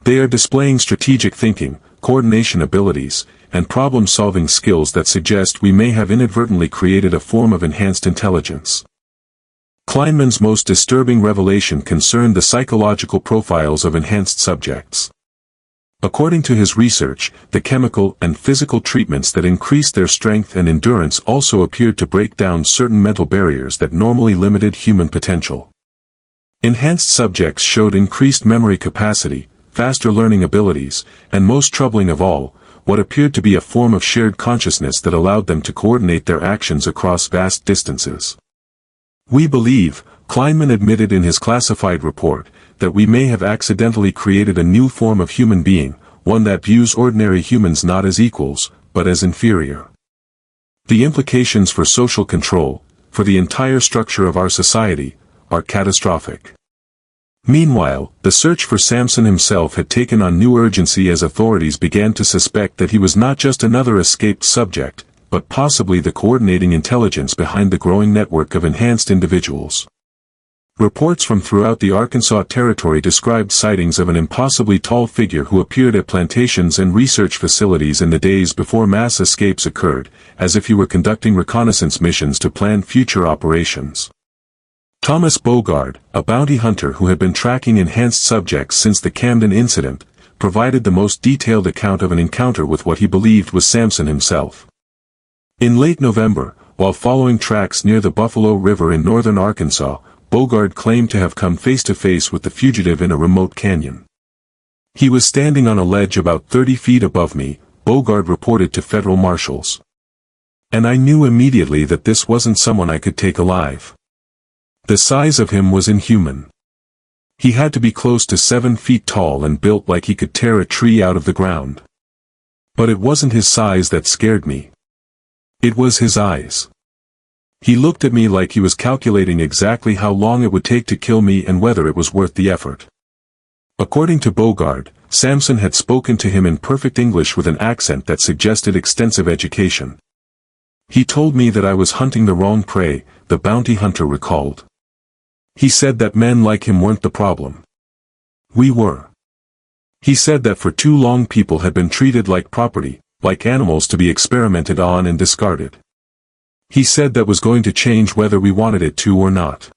They are displaying strategic thinking, coordination abilities, and problem-solving skills that suggest we may have inadvertently created a form of enhanced intelligence." Kleinman's most disturbing revelation concerned the psychological profiles of enhanced subjects. According to his research, the chemical and physical treatments that increased their strength and endurance also appeared to break down certain mental barriers that normally limited human potential. Enhanced subjects showed increased memory capacity, faster learning abilities, and most troubling of all, what appeared to be a form of shared consciousness that allowed them to coordinate their actions across vast distances. "We believe," Kleinman admitted in his classified report, "that we may have accidentally created a new form of human being, one that views ordinary humans not as equals, but as inferior. The implications for social control, for the entire structure of our society, are catastrophic. Meanwhile, the search for Samson himself had taken on new urgency as authorities began to suspect that he was not just another escaped subject, but possibly the coordinating intelligence behind the growing network of enhanced individuals. Reports from throughout the Arkansas Territory described sightings of an impossibly tall figure who appeared at plantations and research facilities in the days before mass escapes occurred, as if he were conducting reconnaissance missions to plan future operations. Thomas Bogard, a bounty hunter who had been tracking enhanced subjects since the Camden incident, provided the most detailed account of an encounter with what he believed was Samson himself. In late November, while following tracks near the Buffalo River in northern Arkansas, Bogard claimed to have come face to face with the fugitive in a remote canyon. He was standing on a ledge about 30 feet above me, Bogard reported to federal marshals. And I knew immediately that this wasn't someone I could take alive. The size of him was inhuman. He had to be close to 7 feet tall and built like he could tear a tree out of the ground. But it wasn't his size that scared me. It was his eyes. He looked at me like he was calculating exactly how long it would take to kill me and whether it was worth the effort. According to Bogard, Samson had spoken to him in perfect English with an accent that suggested extensive education. He told me that I was hunting the wrong prey, the bounty hunter recalled. He said that men like him weren't the problem. We were. He said that for too long people had been treated like property, like animals to be experimented on and discarded. He said that was going to change whether we wanted it to or not.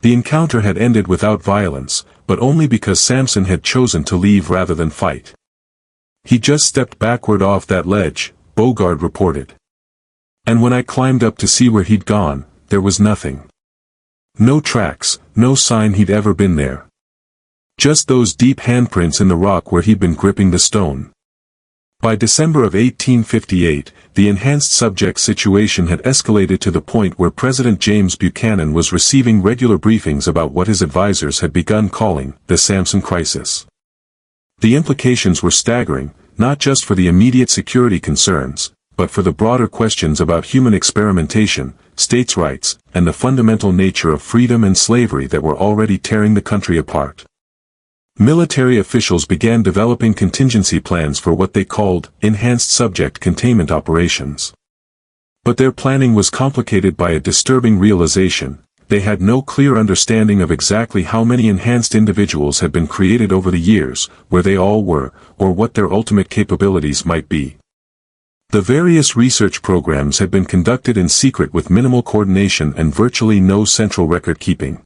The encounter had ended without violence, but only because Samson had chosen to leave rather than fight. He just stepped backward off that ledge, Bogard reported. And when I climbed up to see where he'd gone, there was nothing. No tracks, no sign he'd ever been there. Just those deep handprints in the rock where he'd been gripping the stone. By December of 1858, the enhanced subject situation had escalated to the point where President James Buchanan was receiving regular briefings about what his advisors had begun calling the Samson crisis. The implications were staggering, not just for the immediate security concerns, but for the broader questions about human experimentation, states' rights, and the fundamental nature of freedom and slavery that were already tearing the country apart. Military officials began developing contingency plans for what they called enhanced subject containment operations. But their planning was complicated by a disturbing realization: they had no clear understanding of exactly how many enhanced individuals had been created over the years, where they all were, or what their ultimate capabilities might be. The various research programs had been conducted in secret with minimal coordination and virtually no central record keeping.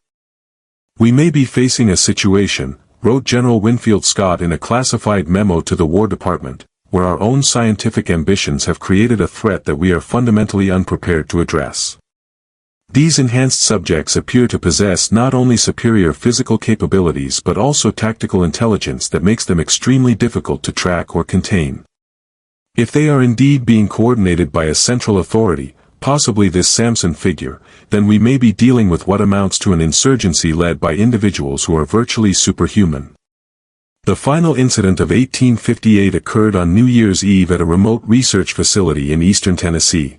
"We may be facing a situation," wrote General Winfield Scott in a classified memo to the War Department, "where our own scientific ambitions have created a threat that we are fundamentally unprepared to address. These enhanced subjects appear to possess not only superior physical capabilities but also tactical intelligence that makes them extremely difficult to track or contain. If they are indeed being coordinated by a central authority, possibly this Samson figure, then we may be dealing with what amounts to an insurgency led by individuals who are virtually superhuman." The final incident of 1858 occurred on New Year's Eve at a remote research facility in eastern Tennessee.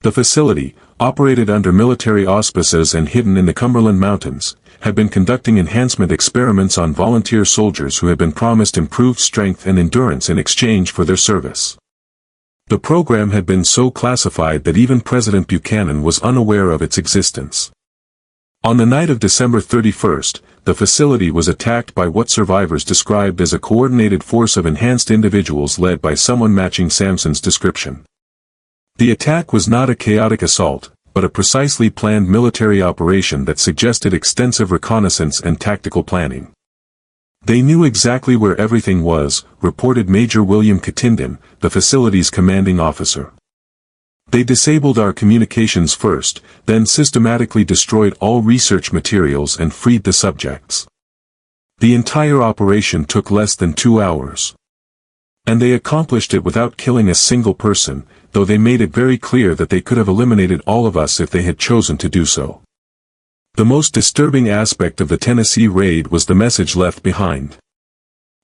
The facility, operated under military auspices and hidden in the Cumberland Mountains, had been conducting enhancement experiments on volunteer soldiers who had been promised improved strength and endurance in exchange for their service. The program had been so classified that even President Buchanan was unaware of its existence. On the night of December 31st, the facility was attacked by what survivors described as a coordinated force of enhanced individuals led by someone matching Samson's description. The attack was not a chaotic assault, but a precisely planned military operation that suggested extensive reconnaissance and tactical planning. "They knew exactly where everything was," reported Major William Catindon, the facility's commanding officer. "They disabled our communications first, then systematically destroyed all research materials and freed the subjects. The entire operation took less than 2 hours. And they accomplished it without killing a single person, though they made it very clear that they could have eliminated all of us if they had chosen to do so." The most disturbing aspect of the Tennessee raid was the message left behind.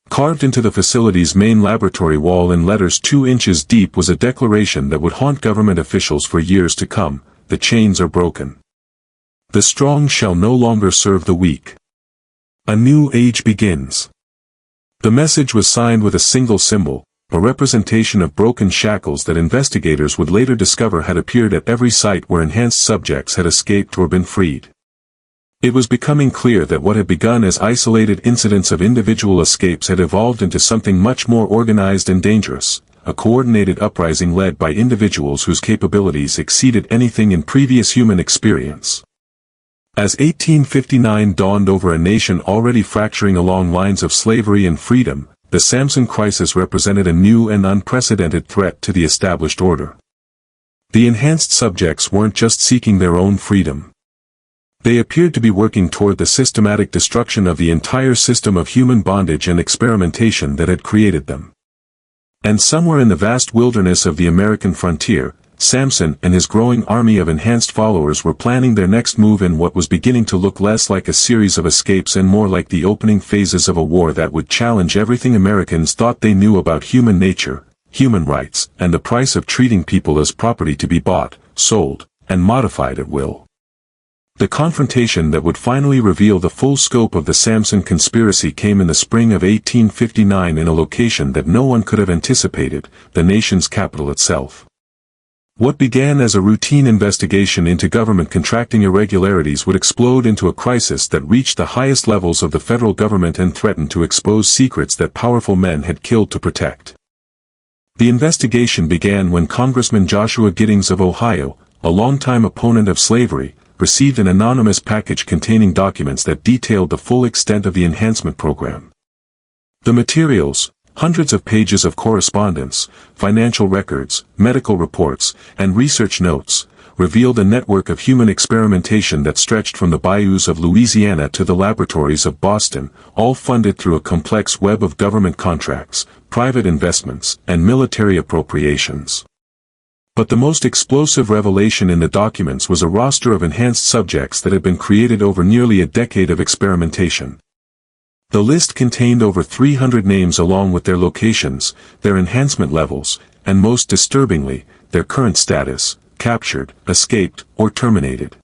Carved into the facility's main laboratory wall in letters 2 inches deep was a declaration that would haunt government officials for years to come: the chains are broken. The strong shall no longer serve the weak. A new age begins. The message was signed with a single symbol, a representation of broken shackles that investigators would later discover had appeared at every site where enhanced subjects had escaped or been freed. It was becoming clear that what had begun as isolated incidents of individual escapes had evolved into something much more organized and dangerous, a coordinated uprising led by individuals whose capabilities exceeded anything in previous human experience. As 1859 dawned over a nation already fracturing along lines of slavery and freedom, the Samson crisis represented a new and unprecedented threat to the established order. The enhanced subjects weren't just seeking their own freedom. They appeared to be working toward the systematic destruction of the entire system of human bondage and experimentation that had created them. And somewhere in the vast wilderness of the American frontier, Samson and his growing army of enhanced followers were planning their next move in what was beginning to look less like a series of escapes and more like the opening phases of a war that would challenge everything Americans thought they knew about human nature, human rights, and the price of treating people as property to be bought, sold, and modified at will. The confrontation that would finally reveal the full scope of the Samson conspiracy came in the spring of 1859 in a location that no one could have anticipated, the nation's capital itself. What began as a routine investigation into government contracting irregularities would explode into a crisis that reached the highest levels of the federal government and threatened to expose secrets that powerful men had killed to protect. The investigation began when Congressman Joshua Giddings of Ohio, a longtime opponent of slavery, received an anonymous package containing documents that detailed the full extent of the enhancement program. The materials, hundreds of pages of correspondence, financial records, medical reports, and research notes, revealed a network of human experimentation that stretched from the bayous of Louisiana to the laboratories of Boston, all funded through a complex web of government contracts, private investments, and military appropriations. But the most explosive revelation in the documents was a roster of enhanced subjects that had been created over nearly a decade of experimentation. The list contained over 300 names along with their locations, their enhancement levels, and most disturbingly, their current status, captured, escaped, or terminated.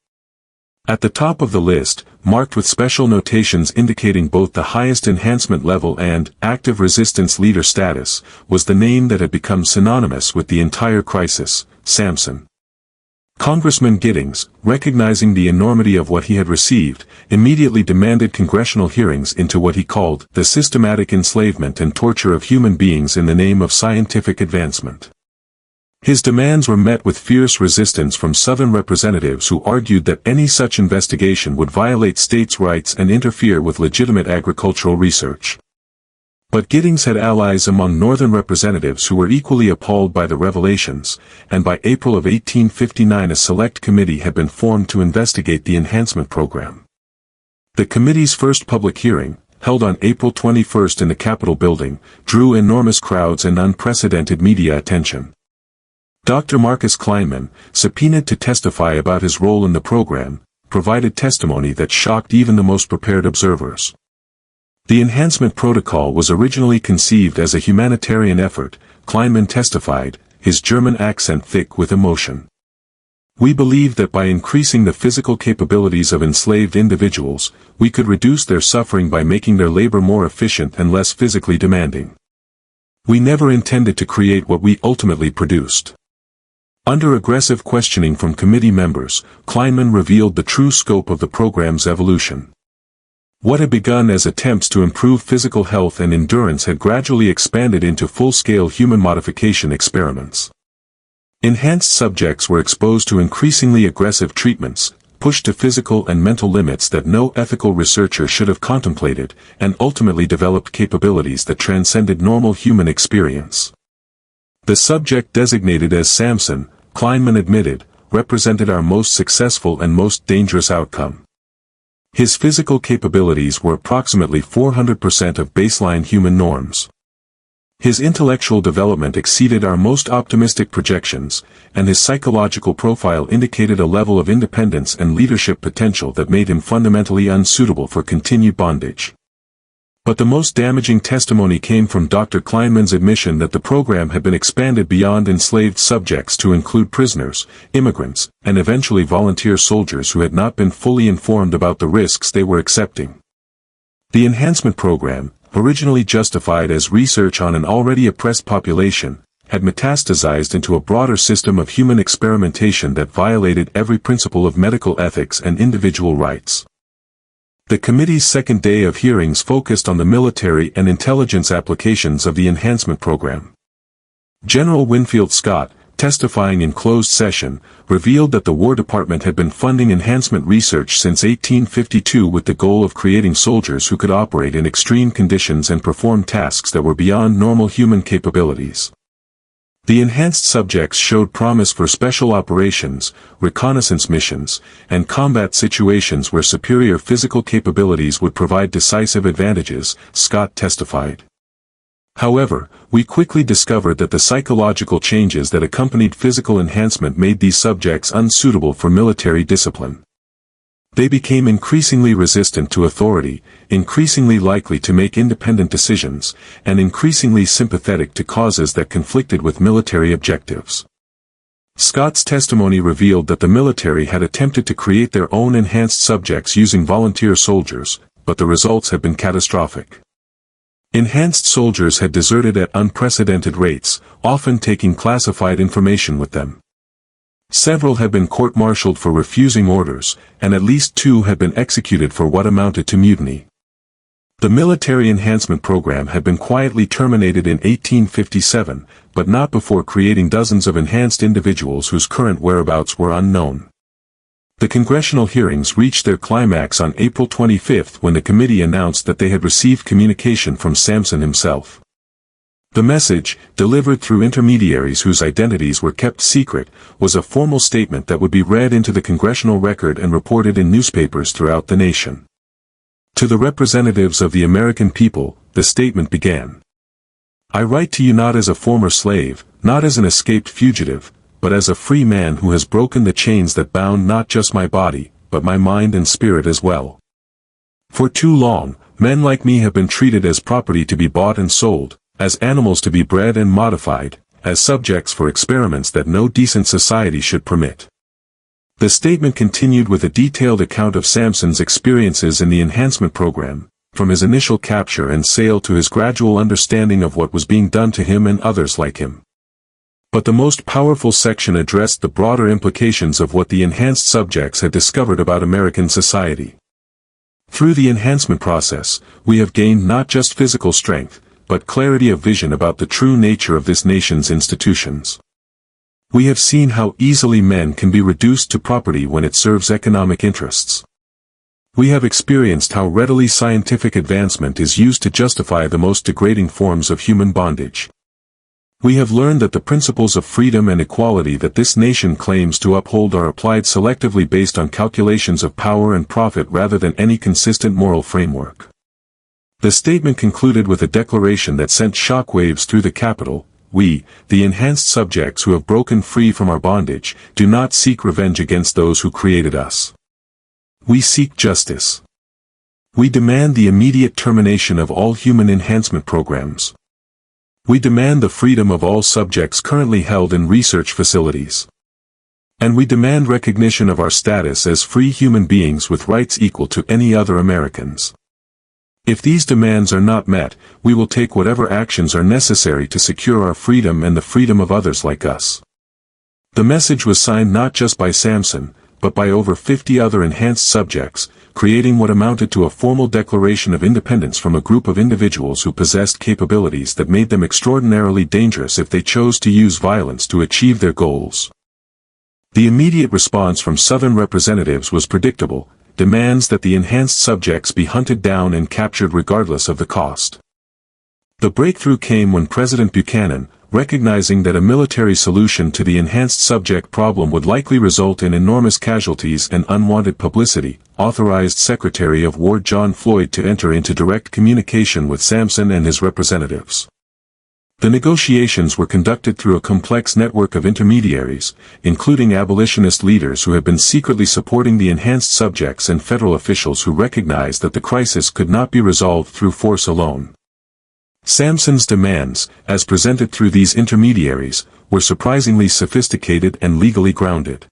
At the top of the list, marked with special notations indicating both the highest enhancement level and active resistance leader status, was the name that had become synonymous with the entire crisis, Samson. Congressman Giddings, recognizing the enormity of what he had received, immediately demanded congressional hearings into what he called the systematic enslavement and torture of human beings in the name of scientific advancement. His demands were met with fierce resistance from Southern representatives who argued that any such investigation would violate states' rights and interfere with legitimate agricultural research. But Giddings had allies among Northern representatives who were equally appalled by the revelations, and by April of 1859 a select committee had been formed to investigate the enhancement program. The committee's first public hearing, held on April 21 in the Capitol building, drew enormous crowds and unprecedented media attention. Dr. Marcus Kleinman, subpoenaed to testify about his role in the program, provided testimony that shocked even the most prepared observers. The enhancement protocol was originally conceived as a humanitarian effort, Kleinman testified, his German accent thick with emotion. We believed that by increasing the physical capabilities of enslaved individuals, we could reduce their suffering by making their labor more efficient and less physically demanding. We never intended to create what we ultimately produced. Under aggressive questioning from committee members, Kleinman revealed the true scope of the program's evolution. What had begun as attempts to improve physical health and endurance had gradually expanded into full-scale human modification experiments. Enhanced subjects were exposed to increasingly aggressive treatments, pushed to physical and mental limits that no ethical researcher should have contemplated, and ultimately developed capabilities that transcended normal human experience. The subject designated as Samson, Kleinman admitted, represented our most successful and most dangerous outcome. His physical capabilities were approximately 400% of baseline human norms. His intellectual development exceeded our most optimistic projections, and his psychological profile indicated a level of independence and leadership potential that made him fundamentally unsuitable for continued bondage. But the most damaging testimony came from Dr. Kleinman's admission that the program had been expanded beyond enslaved subjects to include prisoners, immigrants, and eventually volunteer soldiers who had not been fully informed about the risks they were accepting. The enhancement program, originally justified as research on an already oppressed population, had metastasized into a broader system of human experimentation that violated every principle of medical ethics and individual rights. The committee's second day of hearings focused on the military and intelligence applications of the enhancement program. General Winfield Scott, testifying in closed session, revealed that the War Department had been funding enhancement research since 1852 with the goal of creating soldiers who could operate in extreme conditions and perform tasks that were beyond normal human capabilities. The enhanced subjects showed promise for special operations, reconnaissance missions, and combat situations where superior physical capabilities would provide decisive advantages, Scott testified. However, we quickly discovered that the psychological changes that accompanied physical enhancement made these subjects unsuitable for military discipline. They became increasingly resistant to authority, increasingly likely to make independent decisions, and increasingly sympathetic to causes that conflicted with military objectives. Scott's testimony revealed that the military had attempted to create their own enhanced subjects using volunteer soldiers, but the results had been catastrophic. Enhanced soldiers had deserted at unprecedented rates, often taking classified information with them. Several had been court-martialed for refusing orders, and at least 2 had been executed for what amounted to mutiny. The military enhancement program had been quietly terminated in 1857, but not before creating dozens of enhanced individuals whose current whereabouts were unknown. The congressional hearings reached their climax on April 25 when the committee announced that they had received communication from Samson himself. The message, delivered through intermediaries whose identities were kept secret, was a formal statement that would be read into the congressional record and reported in newspapers throughout the nation. To the representatives of the American people, the statement began. I write to you not as a former slave, not as an escaped fugitive, but as a free man who has broken the chains that bound not just my body, but my mind and spirit as well. For too long, men like me have been treated as property to be bought and sold, as animals to be bred and modified, as subjects for experiments that no decent society should permit. The statement continued with a detailed account of Samson's experiences in the enhancement program, from his initial capture and sale to his gradual understanding of what was being done to him and others like him. But the most powerful section addressed the broader implications of what the enhanced subjects had discovered about American society. Through the enhancement process, we have gained not just physical strength, but clarity of vision about the true nature of this nation's institutions. We have seen how easily men can be reduced to property when it serves economic interests. We have experienced how readily scientific advancement is used to justify the most degrading forms of human bondage. We have learned that the principles of freedom and equality that this nation claims to uphold are applied selectively based on calculations of power and profit rather than any consistent moral framework. The statement concluded with a declaration that sent shockwaves through the Capitol. We, the enhanced subjects who have broken free from our bondage, do not seek revenge against those who created us. We seek justice. We demand the immediate termination of all human enhancement programs. We demand the freedom of all subjects currently held in research facilities. And we demand recognition of our status as free human beings with rights equal to any other Americans. If these demands are not met, we will take whatever actions are necessary to secure our freedom and the freedom of others like us. The message was signed not just by Samson, but by over 50 other enhanced subjects, creating what amounted to a formal declaration of independence from a group of individuals who possessed capabilities that made them extraordinarily dangerous if they chose to use violence to achieve their goals. The immediate response from Southern representatives was predictable: demands that the enhanced subjects be hunted down and captured regardless of the cost. The breakthrough came when President Buchanan, recognizing that a military solution to the enhanced subject problem would likely result in enormous casualties and unwanted publicity, authorized Secretary of War John Floyd to enter into direct communication with Samson and his representatives. The negotiations were conducted through a complex network of intermediaries, including abolitionist leaders who had been secretly supporting the enhanced subjects and federal officials who recognized that the crisis could not be resolved through force alone. Samson's demands, as presented through these intermediaries, were surprisingly sophisticated and legally grounded.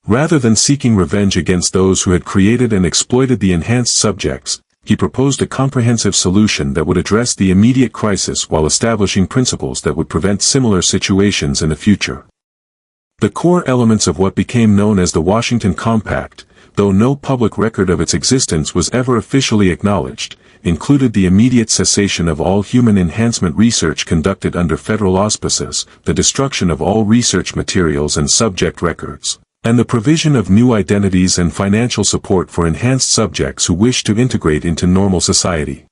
Rather than seeking revenge against those who had created and exploited the enhanced subjects, he proposed a comprehensive solution that would address the immediate crisis while establishing principles that would prevent similar situations in the future. The core elements of what became known as the Washington Compact, though no public record of its existence was ever officially acknowledged, included the immediate cessation of all human enhancement research conducted under federal auspices, the destruction of all research materials and subject records, and the provision of new identities and financial support for enhanced subjects who wish to integrate into normal society.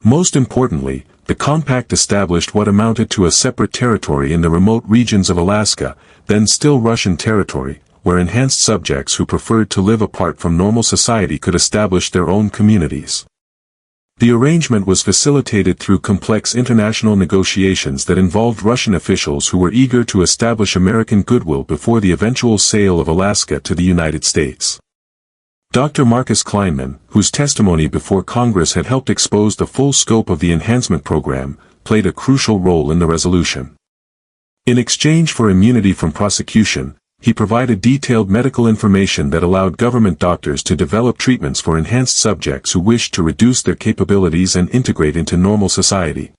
Most importantly, the compact established what amounted to a separate territory in the remote regions of Alaska, then still Russian territory, where enhanced subjects who preferred to live apart from normal society could establish their own communities. The arrangement was facilitated through complex international negotiations that involved Russian officials who were eager to establish American goodwill before the eventual sale of Alaska to the United States. Dr. Marcus Kleinman, whose testimony before Congress had helped expose the full scope of the enhancement program, played a crucial role in the resolution. In exchange for immunity from prosecution, he provided detailed medical information that allowed government doctors to develop treatments for enhanced subjects who wished to reduce their capabilities and integrate into normal society.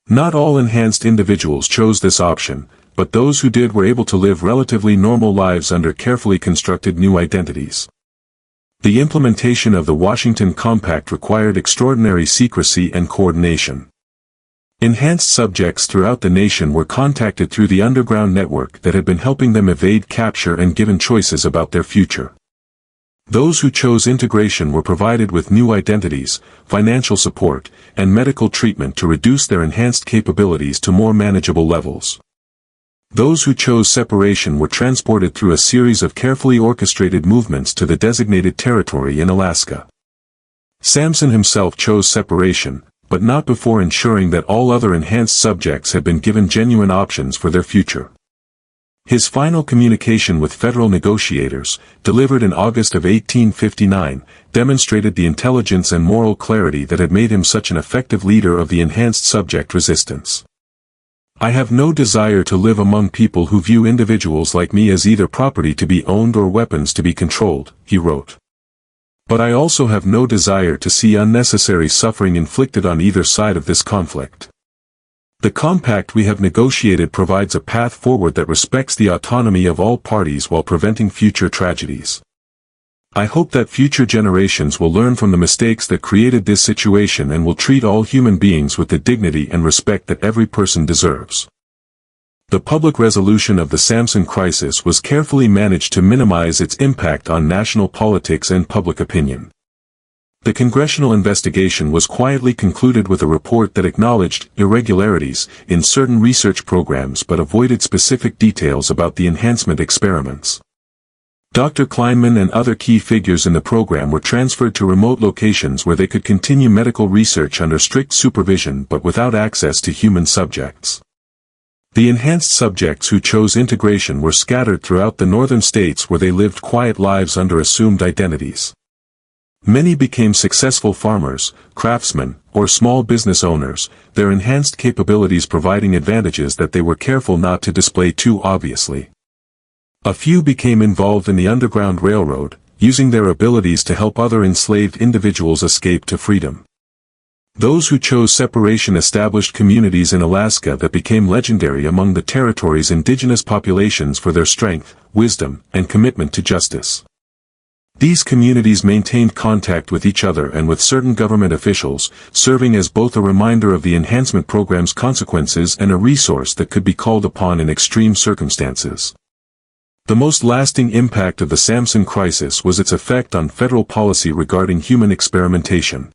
Not all enhanced individuals chose this option, but those who did were able to live relatively normal lives under carefully constructed new identities. The implementation of the Washington Compact required extraordinary secrecy and coordination. Enhanced subjects throughout the nation were contacted through the underground network that had been helping them evade capture and given choices about their future. Those who chose integration were provided with new identities, financial support, and medical treatment to reduce their enhanced capabilities to more manageable levels. Those who chose separation were transported through a series of carefully orchestrated movements to the designated territory in Alaska. Samson himself chose separation, but not before ensuring that all other enhanced subjects had been given genuine options for their future. His final communication with federal negotiators, delivered in August of 1859, demonstrated the intelligence and moral clarity that had made him such an effective leader of the enhanced subject resistance. "I have no desire to live among people who view individuals like me as either property to be owned or weapons to be controlled," he wrote. "But I also have no desire to see unnecessary suffering inflicted on either side of this conflict. The compact we have negotiated provides a path forward that respects the autonomy of all parties while preventing future tragedies. I hope that future generations will learn from the mistakes that created this situation and will treat all human beings with the dignity and respect that every person deserves." The public resolution of the Samson crisis was carefully managed to minimize its impact on national politics and public opinion. The congressional investigation was quietly concluded with a report that acknowledged irregularities in certain research programs but avoided specific details about the enhancement experiments. Dr. Kleinman and other key figures in the program were transferred to remote locations where they could continue medical research under strict supervision but without access to human subjects. The enhanced subjects who chose integration were scattered throughout the northern states where they lived quiet lives under assumed identities. Many became successful farmers, craftsmen, or small business owners, their enhanced capabilities providing advantages that they were careful not to display too obviously. A few became involved in the Underground Railroad, using their abilities to help other enslaved individuals escape to freedom. Those who chose separation established communities in Alaska that became legendary among the territory's indigenous populations for their strength, wisdom, and commitment to justice. These communities maintained contact with each other and with certain government officials, serving as both a reminder of the enhancement program's consequences and a resource that could be called upon in extreme circumstances. The most lasting impact of the Samson crisis was its effect on federal policy regarding human experimentation.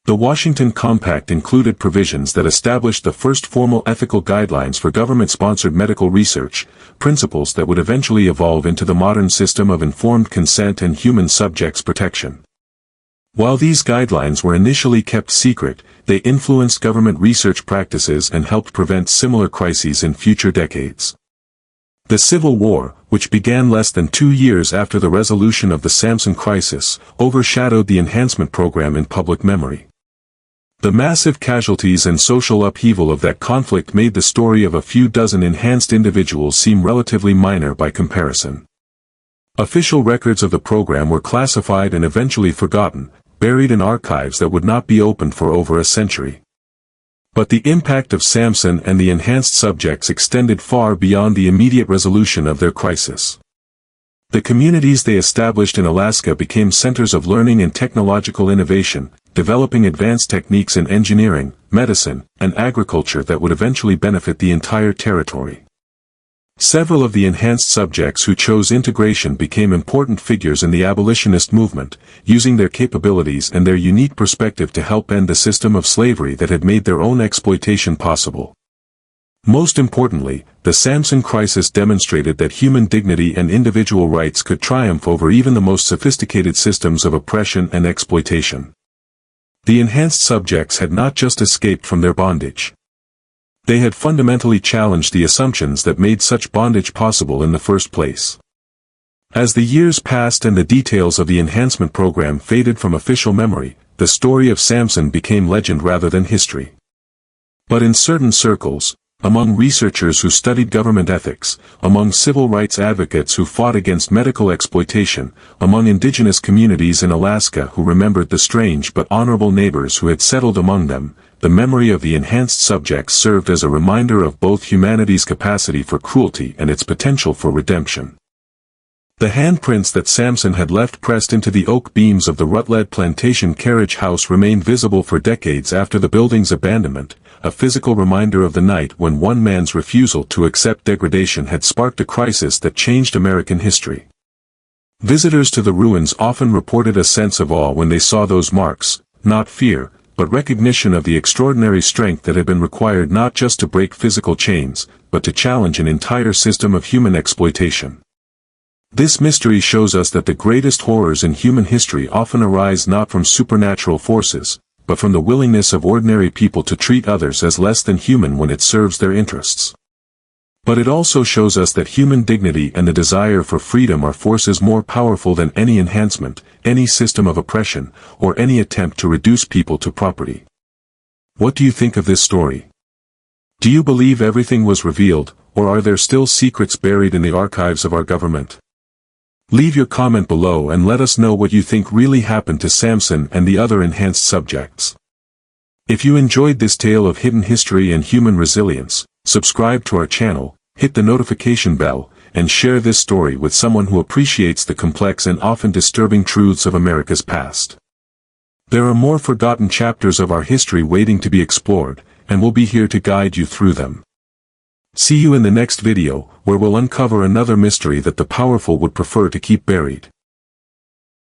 The Washington Compact included provisions that established the first formal ethical guidelines for government-sponsored medical research, principles that would eventually evolve into the modern system of informed consent and human subjects protection. While these guidelines were initially kept secret, they influenced government research practices and helped prevent similar crises in future decades. The Civil War, which began less than 2 years after the resolution of the Samson crisis, overshadowed the enhancement program in public memory. The massive casualties and social upheaval of that conflict made the story of a few dozen enhanced individuals seem relatively minor by comparison. Official records of the program were classified and eventually forgotten, buried in archives that would not be opened for over a century. But the impact of Samson and the enhanced subjects extended far beyond the immediate resolution of their crisis. The communities they established in Alaska became centers of learning and technological innovation, developing advanced techniques in engineering, medicine, and agriculture that would eventually benefit the entire territory. Several of the enhanced subjects who chose integration became important figures in the abolitionist movement, using their capabilities and their unique perspective to help end the system of slavery that had made their own exploitation possible. Most importantly, the Samson crisis demonstrated that human dignity and individual rights could triumph over even the most sophisticated systems of oppression and exploitation. The enhanced subjects had not just escaped from their bondage. They had fundamentally challenged the assumptions that made such bondage possible in the first place. As the years passed and the details of the enhancement program faded from official memory, the story of Samson became legend rather than history. But in certain circles, among researchers who studied government ethics, among civil rights advocates who fought against medical exploitation, among indigenous communities in Alaska who remembered the strange but honorable neighbors who had settled among them, the memory of the enhanced subjects served as a reminder of both humanity's capacity for cruelty and its potential for redemption. The handprints that Samson had left pressed into the oak beams of the Rutledge Plantation carriage house remained visible for decades after the building's abandonment, a physical reminder of the night when one man's refusal to accept degradation had sparked a crisis that changed American history. Visitors to the ruins often reported a sense of awe when they saw those marks, not fear, but recognition of the extraordinary strength that had been required not just to break physical chains, but to challenge an entire system of human exploitation. This mystery shows us that the greatest horrors in human history often arise not from supernatural forces, but from the willingness of ordinary people to treat others as less than human when it serves their interests. But it also shows us that human dignity and the desire for freedom are forces more powerful than any enhancement, any system of oppression, or any attempt to reduce people to property. What do you think of this story? Do you believe everything was revealed, or are there still secrets buried in the archives of our government? Leave your comment below and let us know what you think really happened to Samson and the other enhanced subjects. If you enjoyed this tale of hidden history and human resilience, subscribe to our channel, hit the notification bell, and share this story with someone who appreciates the complex and often disturbing truths of America's past. There are more forgotten chapters of our history waiting to be explored, and we'll be here to guide you through them. See you in the next video, where we'll uncover another mystery that the powerful would prefer to keep buried.